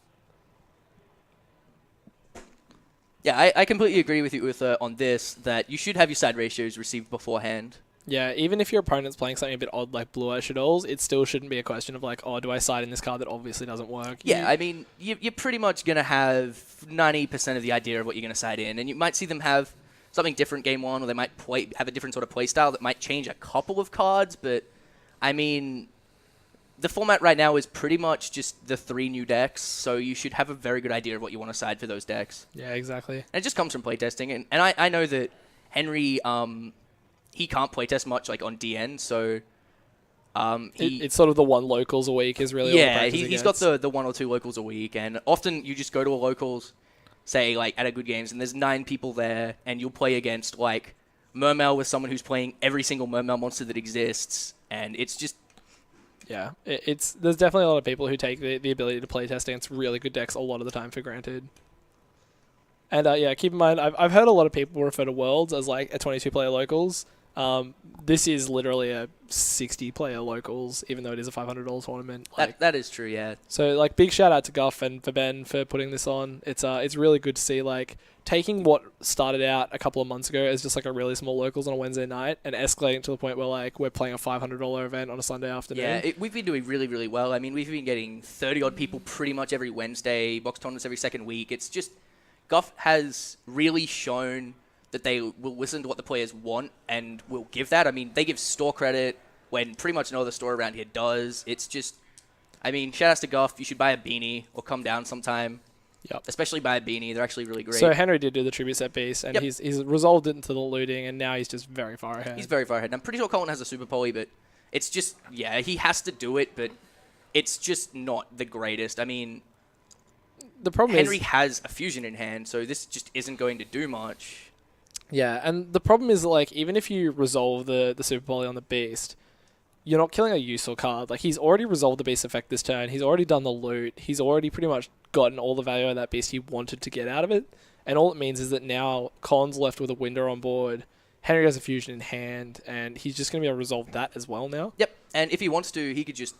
Yeah, I completely agree with you on this, that you should have your side ratios received beforehand. Yeah, even if your opponent's playing something a bit odd like Blue Eye Shadows, it still shouldn't be a question of like, oh, do I side in this card that obviously doesn't work? Yeah, I mean, you're pretty much going to have 90% of the idea of what you're going to side in, and you might see them have something different game 1, or they might have a different sort of play style that might change a couple of cards, but, I mean, the format right now is pretty much just the 3 new decks, so you should have a very good idea of what you want to side for those decks. Yeah, exactly. And it just comes from playtesting, and I know that Henry... he can't playtest much like on DN, so it's sort of the 1 locals a week is really all the he's got the 1 or 2 locals a week, and often you just go to a locals, say like at a good games, and there's 9 people there, and you'll play against like Mermail with someone who's playing every single Mermail monster that exists, and it's just yeah, there's definitely a lot of people who take the ability to play test against really good decks a lot of the time for granted. And yeah, keep in mind, I've heard a lot of people refer to Worlds as like a 22-player locals. This is literally a 60-player locals, even though it is a $500 tournament. Like, that is true, yeah. So, like, big shout out to Guff and for Ben for putting this on. It's really good to see, like, taking what started out a couple of months ago as just like a really small locals on a Wednesday night and escalating to the point where like we're playing a $500 event on a Sunday afternoon. Yeah, we've been doing really, really well. I mean, we've been getting 30-odd people pretty much every Wednesday, box tournaments every second week. It's just, Guff has really shown that they will listen to what the players want and will give that. I mean, they give store credit when pretty much no other store around here does. It's just, I mean, shout outs to Guff. You should buy a beanie or come down sometime. Yep. Especially buy a beanie. They're actually really great. So Henry did do the tribute set beast, and he's resolved it into the looting, and now he's just very far ahead. He's very far ahead. And I'm pretty sure Colin has a super poly, but it's just, yeah, he has to do it, but it's just not the greatest. I mean, the problem Henry has a fusion in hand, so this just isn't going to do much. Yeah, and the problem is, like, even if you resolve the Super Poly on the Beast, you're not killing a useful card. Like, he's already resolved the Beast effect this turn. He's already done the loot. He's already pretty much gotten all the value of that Beast he wanted to get out of it. And all it means is that now Colin's left with a window on board. Henry has a fusion in hand, and he's just going to be able to resolve that as well now. Yep, and if he wants to, he could just,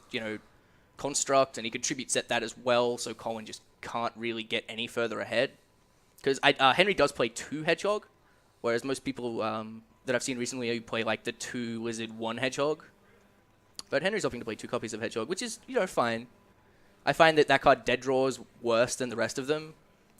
construct, and he could tribute set that as well, so Colin just can't really get any further ahead. Because Henry does play 2 Hedgehog, whereas most people that I've seen recently play like the 2 Lizard, 1 Hedgehog. But Henry's opting to play 2 copies of Hedgehog, which is, fine. I find that card dead draws worse than the rest of them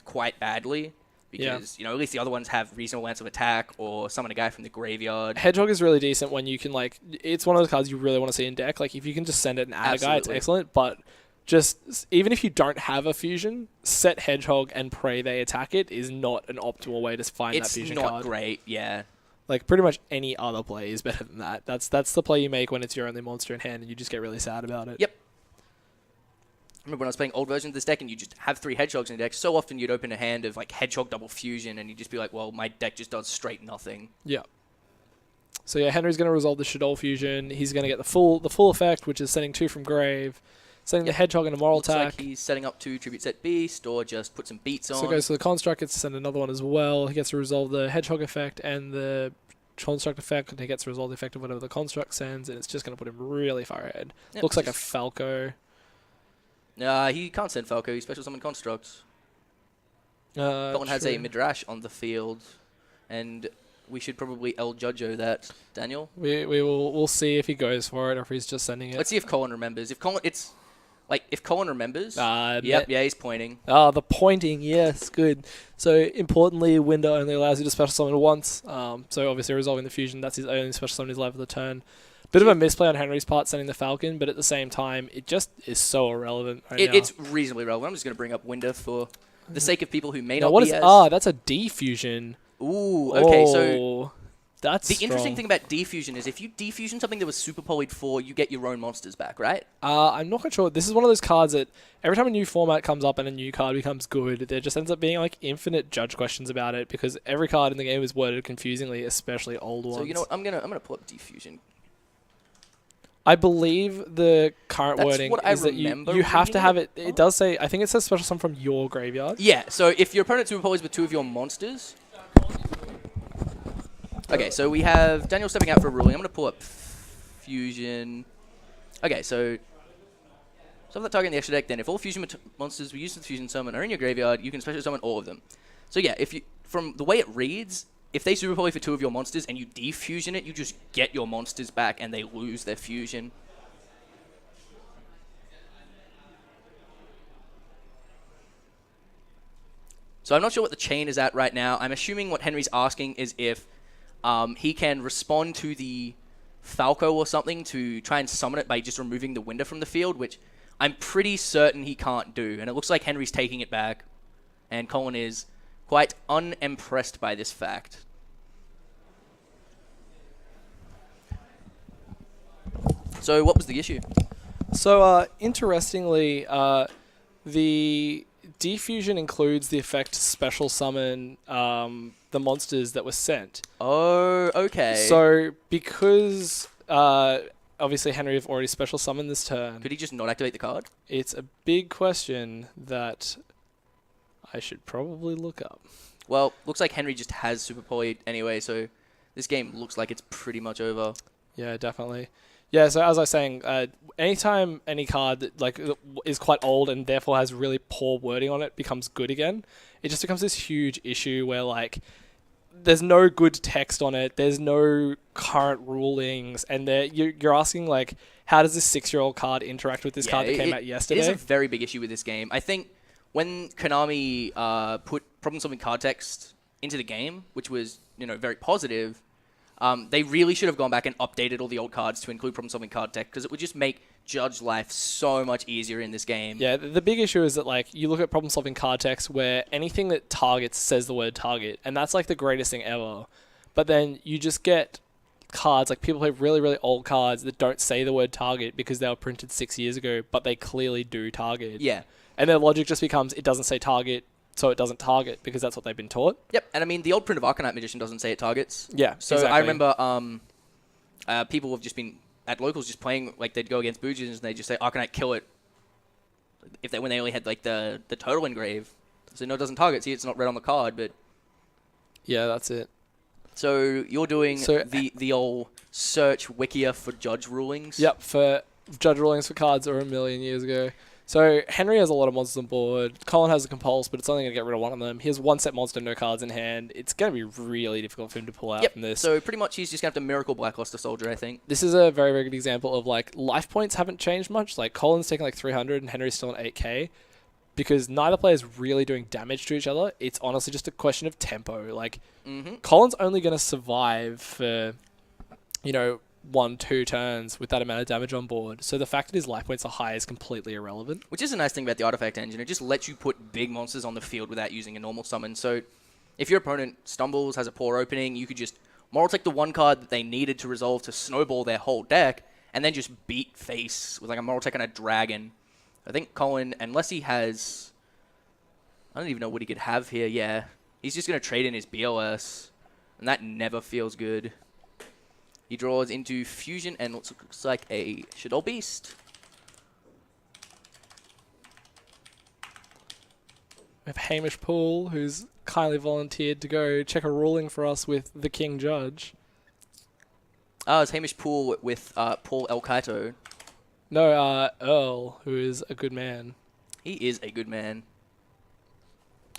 quite badly. Because, at least the other ones have reasonable lengths of attack or summon a guy from the graveyard. Hedgehog is really decent when you can, it's one of those cards you really want to see in deck. Like, if you can just send it and add a guy, it's excellent. But just, even if you don't have a fusion, set Hedgehog and pray they attack it is not an optimal way to find that fusion card. It's not great, yeah. Like, pretty much any other play is better than that. That's the play you make when it's your only monster in hand and you just get really sad about it. Yep. I remember when I was playing old versions of this deck and you just have 3 Hedgehogs in the deck, so often you'd open a hand of Hedgehog double fusion and you'd just be like, well, my deck just does straight nothing. Yeah. So yeah, Henry's going to resolve the Shaddoll fusion. He's going to get the full effect, which is sending 2 from grave, sending the Hedgehog in a moral attack. Looks like he's setting up to tribute set Beast or just put some beats on. So it goes to the Construct, gets to send another one as well. He gets to resolve the Hedgehog effect and the Construct effect, and he gets to resolve the effect of whatever the Construct sends, and it's just going to put him really far ahead. Yep, Looks like a Falco. He can't send Falco. He special summon Constructs. Colin has a Midrash on the field, and we should probably El Judgeo that, Daniel. We'll see if he goes for it or if he's just sending it. Let's see if Colin remembers. If Colin remembers, he's pointing. The pointing, yes, good. So importantly, window only allows you to special summon once. So obviously resolving the fusion, that's his only special summon he's allowed for the turn. Bit of a misplay on Henry's part sending the Falcon, but at the same time, it just is so irrelevant right now. It's reasonably relevant. I'm just going to bring up Winda for the sake of people who may not what be is as... that's a defusion. Ooh, okay, so... That's the interesting thing about defusion is if you defusion something that was super polyed 4, you get your own monsters back, right? I'm not quite sure. This is one of those cards that every time a new format comes up and a new card becomes good, there just ends up being infinite judge questions about it because every card in the game is worded confusingly, especially old ones. So you know what? I'm gonna pull up defusion. I believe the current wording is that you have to have it. It does say, I think it says special summon from your graveyard. Yeah, so if your opponent super polys with 2 of your monsters... Okay, so we have Daniel stepping out for a ruling. I'm going to pull up Fusion. Okay, so that target in the extra deck, then if all Fusion monsters we use the Fusion summon are in your graveyard, you can special summon all of them. So yeah, from the way it reads, if they super poly for 2 of your monsters and you defusion it, you just get your monsters back and they lose their fusion. So I'm not sure what the chain is at right now. I'm assuming what Henry's asking is if he can respond to the Falco or something to try and summon it by just removing the window from the field, which I'm pretty certain he can't do. And it looks like Henry's taking it back, and Colin is quite unimpressed by this fact. So what was the issue? So interestingly, the defusion includes the effect special summon the monsters that were sent. Oh, okay. So because obviously Henry have already special summoned this turn, could he just not activate the card? It's a big question that I should probably look up. Well, looks like Henry just has Super Poly anyway, so this game looks like it's pretty much over. Yeah, definitely. Yeah, so as I was saying, anytime any card that is quite old and therefore has really poor wording on it becomes good again, it just becomes this huge issue where there's no good text on it, there's no current rulings, and you're asking how does this 6-year-old card interact with this card that came out yesterday? It is a very big issue with this game. I think when Konami put problem-solving card text into the game, which was very positive, they really should have gone back and updated all the old cards to include problem-solving card text because it would just make judge life so much easier in this game. Yeah, the big issue is that you look at problem-solving card text where anything that targets says the word target, and that's the greatest thing ever. But then you just get cards, people play really, really old cards that don't say the word target because they were printed 6 years ago, but they clearly do target. Yeah. And their logic just becomes it doesn't say target, so it doesn't target because that's what they've been taught. Yep, and I mean, the old print of Arcanite Magician doesn't say it targets. Yeah, so exactly. I remember people have just been at locals just playing, they'd go against Boojins and they'd just say Arcanite, kill it, when they only had the turtle engrave. So no, it doesn't target. See, it's not red on the card, but... Yeah, that's it. So you're doing the old search Wikia for judge rulings? Yep, for judge rulings for cards that were a million years ago. So Henry has a lot of monsters on board. Colin has a compulse, but it's only going to get rid of one of them. He has one set monster, no cards in hand. It's going to be really difficult for him to pull out from this. So pretty much he's just going to have to miracle Blackluster Soldier, I think. This is a very, very good example of like life points haven't changed much. Like Colin's taking like 300 and Henry's still on 8k. Because neither player is really doing damage to each other. It's honestly just a question of tempo. Like, Colin's only going to survive for, 1-2 turns with that amount of damage on board. So the fact that his life points are high is completely irrelevant. Which is a nice thing about the Artifact Engine. It just lets you put big monsters on the field without using a normal summon. So if your opponent stumbles, has a poor opening, you could just Moral Tech the one card that they needed to resolve to snowball their whole deck, and then just beat face with like a Moral Tech and a Dragon. I think Colin, unless he has... I don't even know what he could have here. Yeah, he's just going to trade in his BOS, and that never feels good. He draws into Fusion and looks like a Shadow Beast. We have Hamish Poole, who's kindly volunteered to go check a ruling for us with the King Judge. Oh, it's Hamish Poole with Paul El Kaito. No, Earl, who is a good man. He is a good man.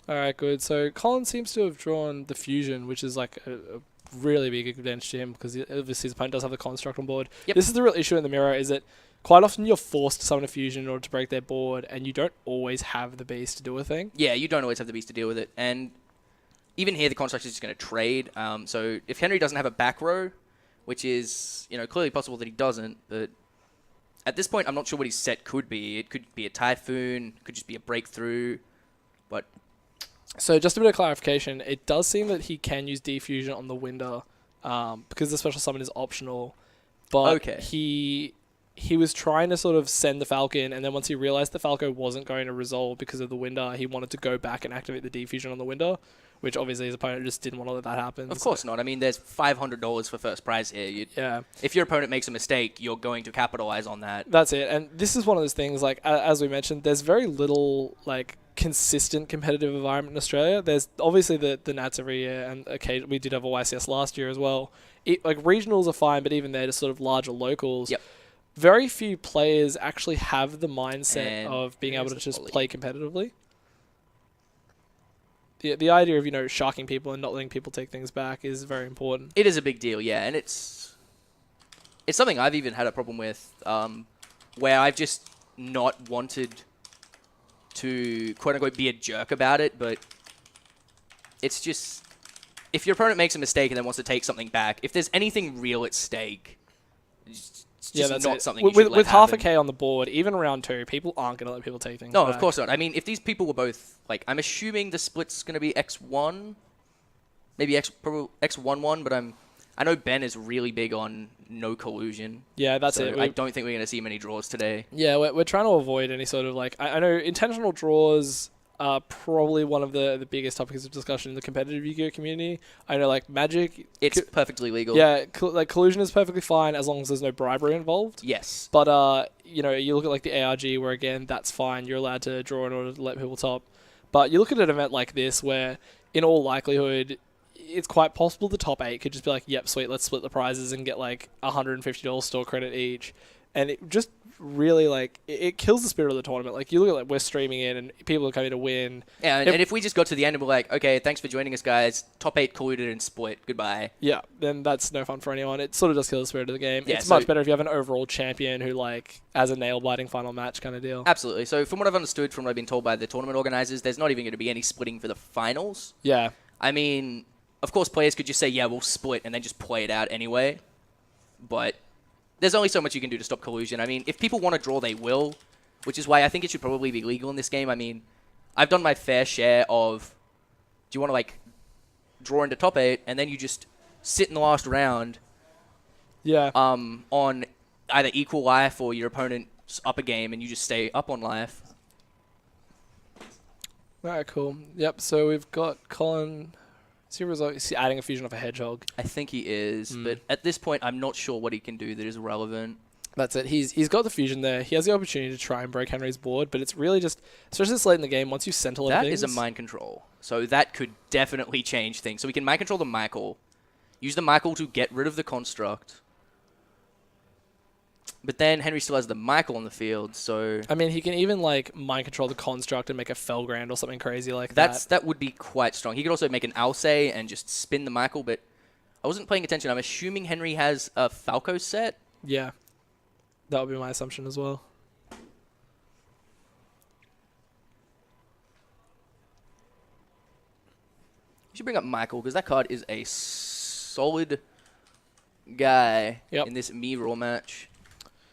Alright, good. So Colin seems to have drawn the Fusion, which is like a really big advantage to him because obviously his opponent does have the Construct on board. Yep. This is the real issue in the mirror, is that quite often you're forced to summon a Fusion in order to break their board, and you don't always have the beast to do a thing. Yeah, you don't always have the beast to deal with it. And even here, the Construct is just going to trade. So if Henry doesn't have a back row, which is clearly possible that he doesn't, but at this point, I'm not sure what his set could be. It could be a Typhoon, could just be a Breakthrough, but... So just a bit of clarification, it does seem that he can use Defusion on the Winder because the special summon is optional, but he was trying to sort of send the Falcon, and then once he realized the Falco wasn't going to resolve because of the Winder, he wanted to go back and activate the Defusion on the Winder, which obviously his opponent just didn't want to let that happen. Of course not. I mean, there's $500 for first prize here. Yeah. If your opponent makes a mistake, you're going to capitalize on that. That's it. And this is one of those things, like, as we mentioned, there's very little, like, consistent competitive environment in Australia. There's obviously the Nats every year, and occasionally we did have a YCS last year as well. Like, regionals are fine, but even they're just sort of larger locals. Yep. Very few players actually have the mindset of being able to just play competitively. The idea of, sharking people and not letting people take things back is very important. It is a big deal, yeah, and it's something I've even had a problem with, where I've just not wanted to, quote-unquote, be a jerk about it, but it's just, if your opponent makes a mistake and then wants to take something back, if there's anything real at stake, it's just not something you should let with happen. half a K on the board, even round 2, people aren't going to let people take things No, back. of course not. I mean, if these people were both, like, I'm assuming the split's going to be X1, maybe X11, but I know Ben is really big on no collusion. Yeah, that's it. I don't think we're going to see many draws today. Yeah, we're trying to avoid any sort of, like, I know intentional draws are probably one of the biggest topics of discussion in the competitive Yu-Gi-Oh community. I know, like, Magic... It's perfectly legal. Yeah, like, collusion is perfectly fine as long as there's no bribery involved. Yes. But, you look at, like, the ARG where, again, that's fine. You're allowed to draw in order to let people top. But you look at an event like this where, in all likelihood, it's quite possible the top 8 could just be like, yep, sweet, let's split the prizes and get, like, $150 store credit each. And it just really, like, it kills the spirit of the tournament. Like, you look at, like, we're streaming in and people are coming to win. Yeah, and if we just got to the end and we're like, okay, thanks for joining us, guys. Top 8 colluded and split. Goodbye. Yeah, then that's no fun for anyone. It sort of does kill the spirit of the game. Yeah, it's much better if you have an overall champion who, like, has a nail-biting final match kind of deal. Absolutely. So from what I've understood, from what I've been told by the tournament organizers, there's not even going to be any splitting for the finals. Yeah. I mean, of course, players could just say, yeah, we'll split, and then just play it out anyway. But there's only so much you can do to stop collusion. I mean, if people want to draw, they will, which is why I think it should probably be legal in this game. I mean, I've done my fair share of, do you want to, like, draw into top 8, and then you just sit in the last round on either equal life or your opponent's up a game, and you just stay up on life. Alright, cool. Yep, so we've got Colin... Is he adding a fusion of a hedgehog? I think he is, but at this point, I'm not sure what he can do that is relevant. That's it. He's got the fusion there. He has the opportunity to try and break Henry's board, but it's really just, especially this late in the game, once you sentinel That things. is a mind control. So that could definitely change things. So we can mind control the Michael. Use the Michael to get rid of the construct. But then Henry still has the Michael on the field, so... I mean, he can even, like, mind control the construct and make a Felgrand or something crazy like that. That would be quite strong. He could also make an Alcei and just spin the Michael, but I wasn't paying attention. I'm assuming Henry has a Falco set. Yeah. That would be my assumption as well. You should bring up Michael, because that card is a solid guy in this Raw match.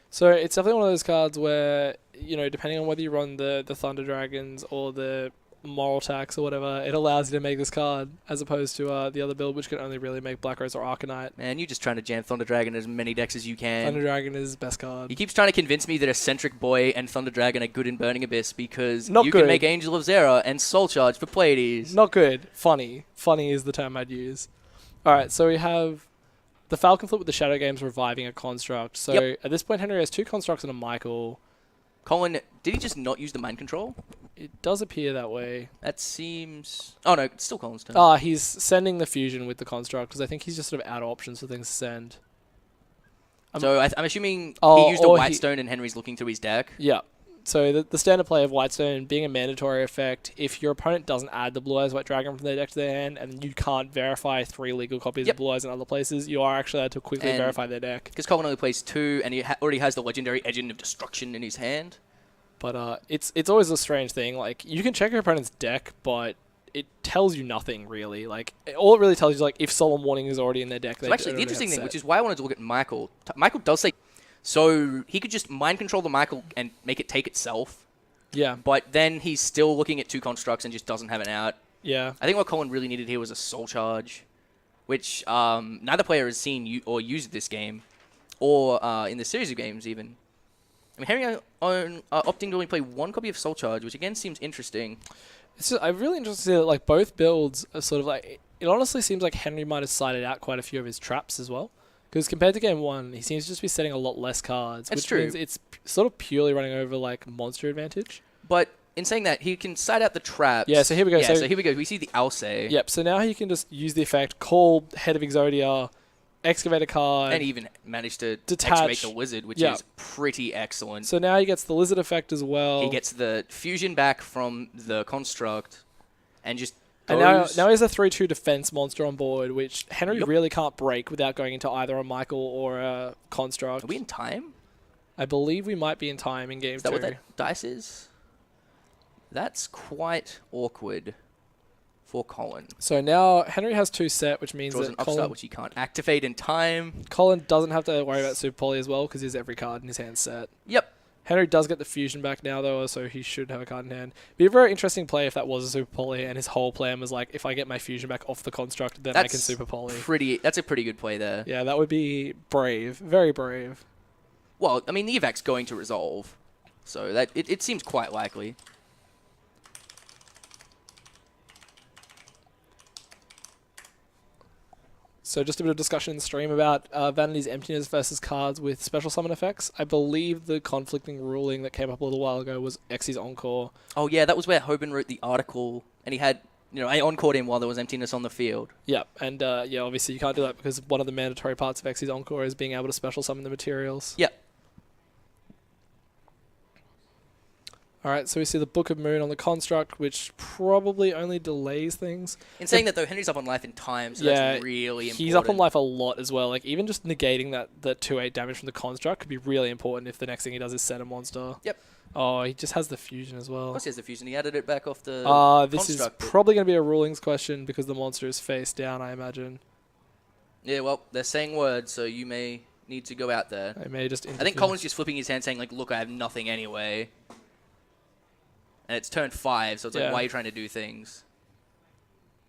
So it's definitely one of those cards where, you know, depending on whether you run the Thunder Dragons or the Moral Tax or whatever, it allows you to make this card, as opposed to the other build, which can only really make Black Rose or Arcanite. Man, you're just trying to jam Thunder Dragon as many decks as you can. Thunder Dragon is best card. He keeps trying to convince me that Eccentric Boy and Thunder Dragon are good in Burning Abyss because Not you good. can make Angel of Zera and Soul Charge for Pleiades. Not good. Funny. Funny is the term I'd use. Alright, so we have the Falcon Flip with the Shadow Games reviving a construct. So at this point, Henry has 2 constructs and a Michael. Colin, did he just not use the mind control? It does appear that way. That seems... Oh, no, it's still Colin's turn. He's sending the fusion with the construct, because I think he's just sort of out of options for things to send. So I'm assuming he used a Whitestone and Henry's looking through his deck. Yeah. So the standard play of Whitestone being a mandatory effect, if your opponent doesn't add the Blue Eyes White Dragon from their deck to their hand, and you can't verify 3 legal copies of Blue Eyes in other places, you are actually allowed to quickly verify their deck. Because Colin only plays 2, and he already has the legendary Engine of Destruction in his hand. But it's always a strange thing. Like, you can check your opponent's deck, but it tells you nothing, really. Like, all it really tells you is, like, if Solemn Warning is already in their deck. So actually, the interesting thing, which is why I wanted to look at Michael, Michael does say... So he could just mind control the Michael and make it take itself. Yeah. But then he's still looking at 2 constructs and just doesn't have it out. Yeah. I think what Colin really needed here was a Soul Charge, which neither player has seen or used this game, or in the series of games even. I mean, Henry opting to only play 1 copy of Soul Charge, which again seems interesting. It's just, I'm really interested to see that, like, both builds are sort of like... It honestly seems like Henry might have sided out quite a few of his traps as well. Because compared to game 1, he seems to just be setting a lot less cards. That's which true. Means it's sort of purely running over, like, monster advantage. But in saying that, he can side out the traps. Yeah, so here we go. Yeah, so here we go. We see the Alcei. Yep, so now he can just use the effect, call Head of Exodia, excavate a card. And even manage to detach excavate the Wizard, which is pretty excellent. So now he gets the Lizard effect as well. He gets the fusion back from the construct and just and goes... now he has a 3/2 defense monster on board, which Henry really can't break without going into either a Michael or a construct. Are we in time? I believe we might be in time in game 2. Is that what that dice is? That's quite awkward for Colin. So now Henry has 2 set, which means Draws that an upstart, which he can't activate in time. Colin doesn't have to worry about Super Poly as well, because he has every card in his hand set. Yep. Henry does get the fusion back now, though, so he should have a card in hand. Be a very interesting play if that was a Super Poly, and his whole plan was like, if I get my fusion back off the construct, then I can Super Poly. That's a pretty good play there. Yeah, that would be brave. Very brave. Well, I mean, the evac's going to resolve, so that it seems quite likely. So just a bit of discussion in the stream about Vanity's Emptiness versus cards with special summon effects. I believe the conflicting ruling that came up a little while ago was Xy's Encore. Oh yeah, that was where Hoban wrote the article, and he had, I encored him while there was emptiness on the field. Yeah, and yeah, obviously you can't do that because one of the mandatory parts of Xy's Encore is being able to special summon the materials. Yeah. Alright, so we see the Book of Moon on the construct, which probably only delays things. In saying that, though, Henry's up on life in time, so that's really important. He's up on life a lot as well. Like, even just negating that 2/8 damage from the construct could be really important if the next thing he does is set a monster. Yep. Oh, he just has the fusion as well. Of course he has the fusion. He added it back off the this construct. Is probably going to be a rulings question because the monster is face down, I imagine. Yeah, well, they're saying words, so you may need to go out there. I may just interfere. I think Colin's just flipping his hand saying, like, look, I have nothing anyway. And it's turn 5, so it's like, why are you trying to do things?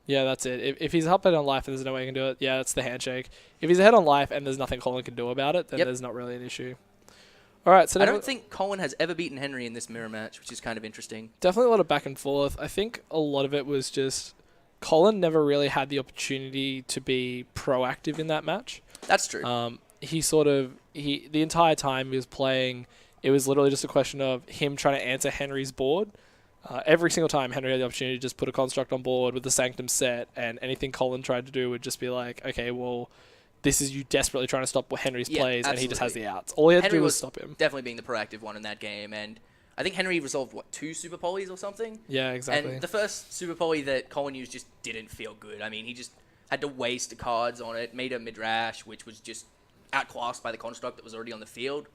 Yeah, that's it. If he's up ahead on life and there's no way he can do it, yeah, that's the handshake. If he's ahead on life and there's nothing Colin can do about it, then there's not really an issue. All right, so I don't think Colin has ever beaten Henry in this mirror match, which is kind of interesting. Definitely a lot of back and forth. I think a lot of it was just Colin never really had the opportunity to be proactive in that match. That's true. the entire time he was playing, it was literally just a question of him trying to answer Henry's board. Every single time Henry had the opportunity to just put a construct on board with the Sanctum set, and anything Colin tried to do would just be like, okay, well, this is you desperately trying to stop Henry's plays, absolutely. and he just has the outs. All he had Henry to do was stop him. Definitely being the proactive one in that game, and I think Henry resolved, 2 Super Polys or something? Yeah, exactly. And the first Super Poly that Colin used just didn't feel good. I mean, he just had to waste the cards on it, made a Midrash, which was just outclassed by the construct that was already on the field,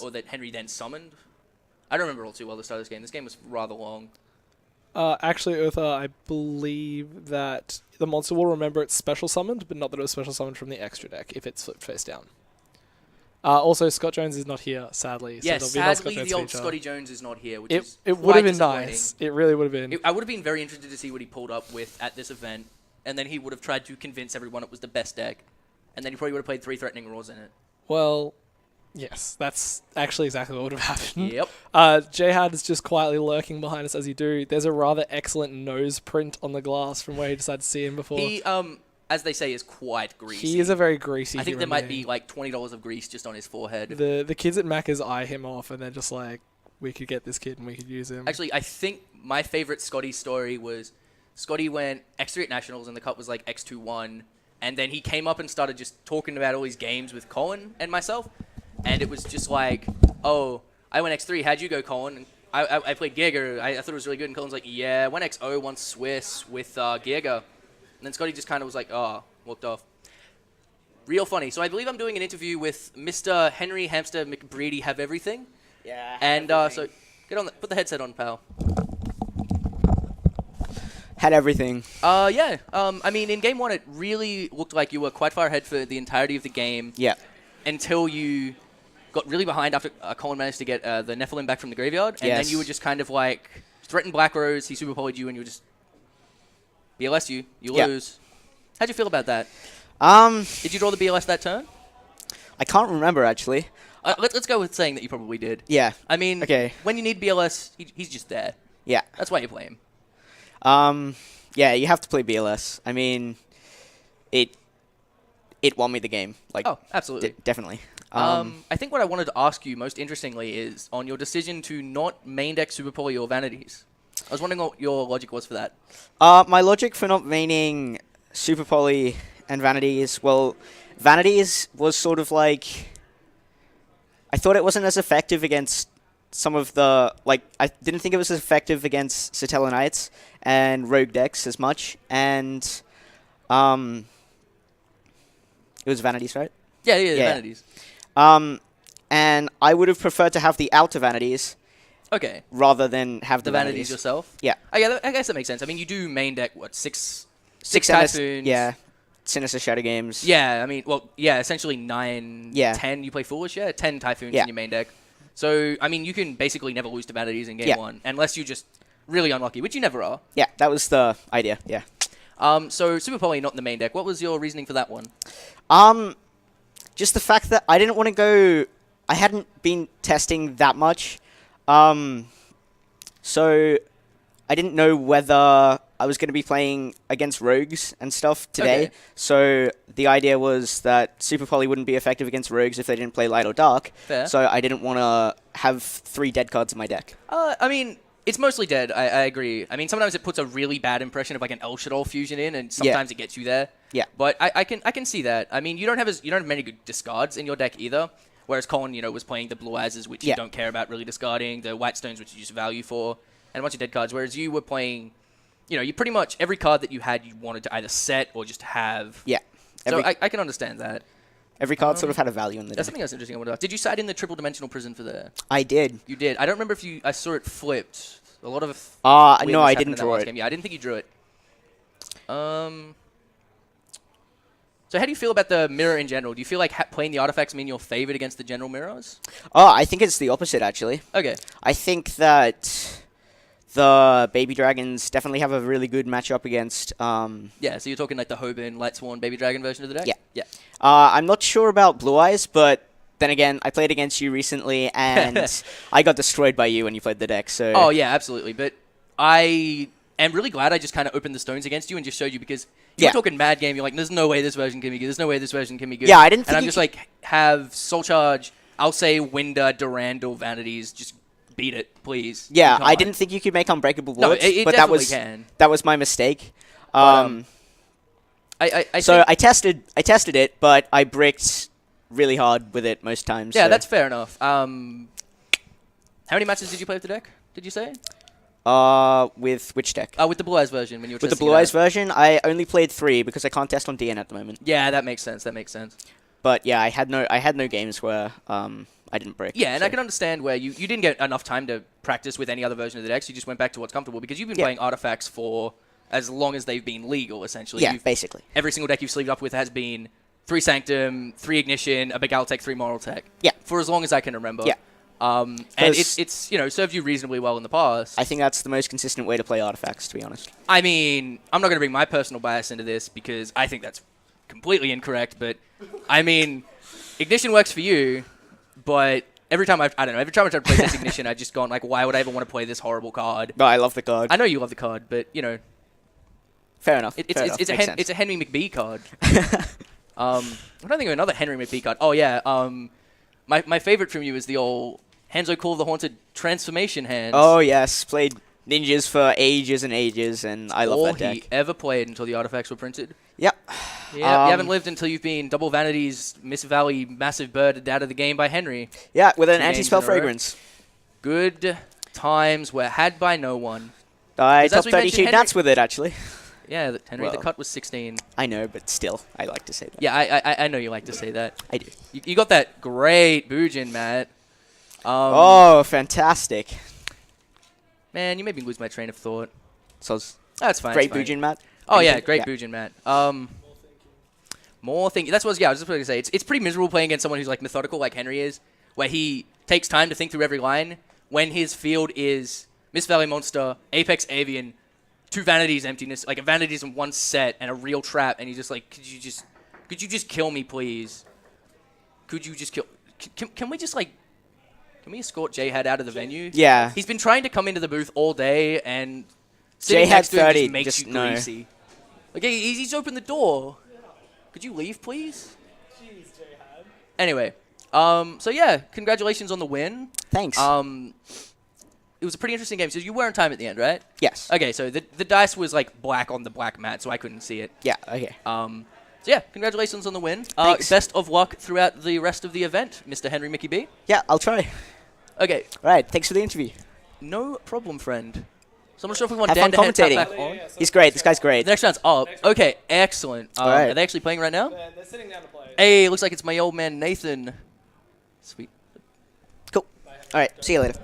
or that Henry then summoned. I don't remember all too well the start of this game. This game was rather long. Actually, Uther, I believe that the monster will remember it's special summoned, but not that it was special summoned from the extra deck if it's flipped face down. Also, Scott Jones is not here, sadly. Yeah, so there'll be no Scott sadly, Jones the old feature. Scotty Jones is not here, which It would have been nice. It really would have been. I would have been very interested to see what he pulled up with at this event, and then he would have tried to convince everyone it was the best deck, and then he probably would have played 3 Threatening Roars in it. Well, yes, that's actually exactly what would have happened. Yep. Jihad is just quietly lurking behind us as you do. There's a rather excellent nose print on the glass from where he decided to see him before. He, as they say, is quite greasy. He is a very greasy I think there human might being. be like $20 of grease just on his forehead. The kids at Macca's eye him off, and they're just like, we could get this kid and we could use him. Actually, I think my favorite Scotty story was Scotty went X3 at Nationals and the cut was like X2-1, and then he came up and started just talking about all his games with Colin and myself, and it was just like, oh, I went X3, how'd you go, Colin? And I played Giga, I thought it was really good, and Colin's like, yeah, I went XO, won Swiss with Giga. And then Scotty just kind of was like, oh, walked off. Real funny. So I believe I'm doing an interview with Mr. Henry Hamster McBreedy Have Everything. Yeah. And so get on, put the headset on, pal. Had everything. Yeah. I mean, in game 1, it really looked like you were quite far ahead for the entirety of the game. Yeah. Until you got really behind after Colin managed to get the Nephilim back from the graveyard. And then you were just kind of like, threatened Black Rose, he super polyed you, and you were just BLS you lose. How'd you feel about that? Did you draw the BLS that turn? I can't remember, actually. Let's go with saying that you probably did. Yeah. I mean, okay. When you need BLS, he's just there. Yeah. That's why you play him. Yeah, you have to play BLS. I mean, it won me the game. Like, oh, absolutely. Definitely. I think what I wanted to ask you most interestingly is on your decision to not main deck Super Poly or Vanities. I was wondering what your logic was for that. My logic for not maining Super Poly and Vanities, well, Vanities was sort of like, I thought it wasn't as effective against some of the, like, I didn't think it was as effective against Satella Knights and Rogue decks as much, and it was Vanities, right? Yeah, Vanities. And I would have preferred to have the outer Vanities. Okay. Rather than have the Vanities yourself? Yeah. I guess that makes sense. I mean, you do main deck, what, six Typhoons? Yeah. Sinister Shadow Games. Yeah, I mean, well, yeah, essentially 9, 10, you play Foolish, 10 Typhoons in your main deck. So, I mean, you can basically never lose to Vanities in game 1, unless you're just really unlucky, which you never are. Yeah, that was the idea, yeah. So, Super Poly not in the main deck. What was your reasoning for that one? Just the fact that I didn't want to go... I hadn't been testing that much. So I didn't know whether I was going to be playing against rogues and stuff today. Okay. So the idea was that Super Poly wouldn't be effective against rogues if they didn't play light or dark. Fair. So I didn't want to have 3 dead cards in my deck. I mean, it's mostly dead. I agree. I mean, sometimes it puts a really bad impression of like an El Shaddai fusion in, and sometimes it gets you there. Yeah. But I can see that. I mean, you don't have many good discards in your deck either. Whereas Colin, was playing the Blue Azes, which you don't care about really discarding, the White Stones, which you use value for, and a bunch of dead cards. Whereas you were playing, you pretty much every card that you had, you wanted to either set or just have. Yeah. So I can understand that. Every card sort of had a value in the deck. That's something that's interesting. I wanted to ask. Did you side in the triple dimensional prison for there? I did. You did. I don't remember if I saw it flipped. A lot of. No, I didn't draw it. Game. Yeah, I didn't think you drew it. So how do you feel about the mirror in general? Do you feel like playing the artifacts mean you're favored against the general mirrors? Oh, I think it's the opposite, actually. Okay. I think that the Baby Dragons definitely have a really good matchup against... Yeah, so you're talking like the Hoban, Lightsworn, Baby Dragon version of the deck? Yeah. Yeah. I'm not sure about Blue Eyes, but then again, I played against you recently, and I got destroyed by you when you played the deck, so... Oh, yeah, absolutely. But I And I'm really glad I just kind of opened the stones against you and just showed you because you Yeah. were talking mad game. You're like, there's no way this version can be good. There's no way this version can be good. Yeah, I didn't think And I'm you just like, have Soul Charge, I'll say Winder, Durandal, Vanities, just beat it, please. Yeah, You I can't. didn't think you could make Unbreakable No, Worlds, it but definitely can. that was my mistake. I So think, I tested it, but I bricked really hard with it most times. yeah, so. that's fair enough. How many matches did you play with the deck? Did you say? With which deck? With the Blue Eyes version when you were With the testing Blue it Eyes out. version, I only played 3 because I can't test on DN at the moment. Yeah, that makes sense. That makes sense. But yeah, I had no games where I didn't brick. Yeah, and so. I can understand where you didn't get enough time to practice with any other version of the decks. You just went back to what's comfortable because you've been Yeah. playing artifacts for as long as they've been legal, essentially. Yeah, basically. Every single deck you've sleeved up with has been 3 Sanctum, 3 Ignition, a Begal Tech, 3 Moral Tech. Yeah. For as long as I can remember. Yeah. And 'Cause- it's served you reasonably well in the past. I think that's the most consistent way to play artifacts, to be honest. I mean, I'm not going to bring my personal bias into this because I think that's completely incorrect, but I mean, Ignition works for you, but every time I tried to play this Ignition, I've just gone like, why would I ever want to play this horrible card? But I love the card. I know you love the card, but you know, Fair enough. it's fair enough. it's Makes sense. a Henry McBee card. I don't think of another Henry McBee card. Oh yeah, my favorite from you is the old Hanzo Call of the Haunted transformation hands. Oh yes, played ninjas for ages and ages, and I love all that deck. he ever played until the artifacts were printed. Yep. Yeah, you haven't lived until you've been Double Vanity's Miss Valley Massive Bird out of the game by Henry. Yeah, with an 2 games anti-spell in a row. fragrance. Good times were had by no one. I 'Cause as top we mentioned, 32 Henry- nats with it, actually. Yeah, Henry, the Well. cut was 16. I know, but still, I like to say that. Yeah, I know you like to say that. I do. You got that great Boojin, Matt. Oh, fantastic. Man, you made me lose my train of thought. So it's That's fine. great it's fine. Bujin, Matt. Oh yeah, Anything? great Boojin, Matt. More thinking. That's what I was just going to say. It's pretty miserable playing against someone who's like methodical like Henry is, where he takes time to think through every line when his field is Miss Valley Monster, Apex Avian, 2 Vanities Emptiness, like a Vanities in 1 set and a real trap, and he's just like, could you just kill me, please? Could you just kill? Can we just like? Can we escort J-Had out of the venue? Yeah. He's been trying to come into the booth all day, and sitting J-Had next to him 30, just makes just you no. greasy. Like, he's opened the door. Could you leave, please? Jeez, J-Had. Anyway, so yeah, congratulations on the win. Thanks. It was a pretty interesting game. So you were on time at the end, right? yes. Okay, so the dice was like black on the black mat, so I couldn't see it. Yeah, okay. So yeah, congratulations on the win. Thanks. Best of luck throughout the rest of the event, Mr. Henry Mickey B. Yeah, I'll try. Okay, Right, thanks for the interview. no problem, friend. So I'm not sure if we want Have Dan fun to head tap commentating. back on. He's great. This guy's great. The next round's up. Okay, excellent. Alright. Are they actually playing right now? They're sitting down to play. Hey, looks like it's my old man Nathan. Sweet. Cool. All right, see you later.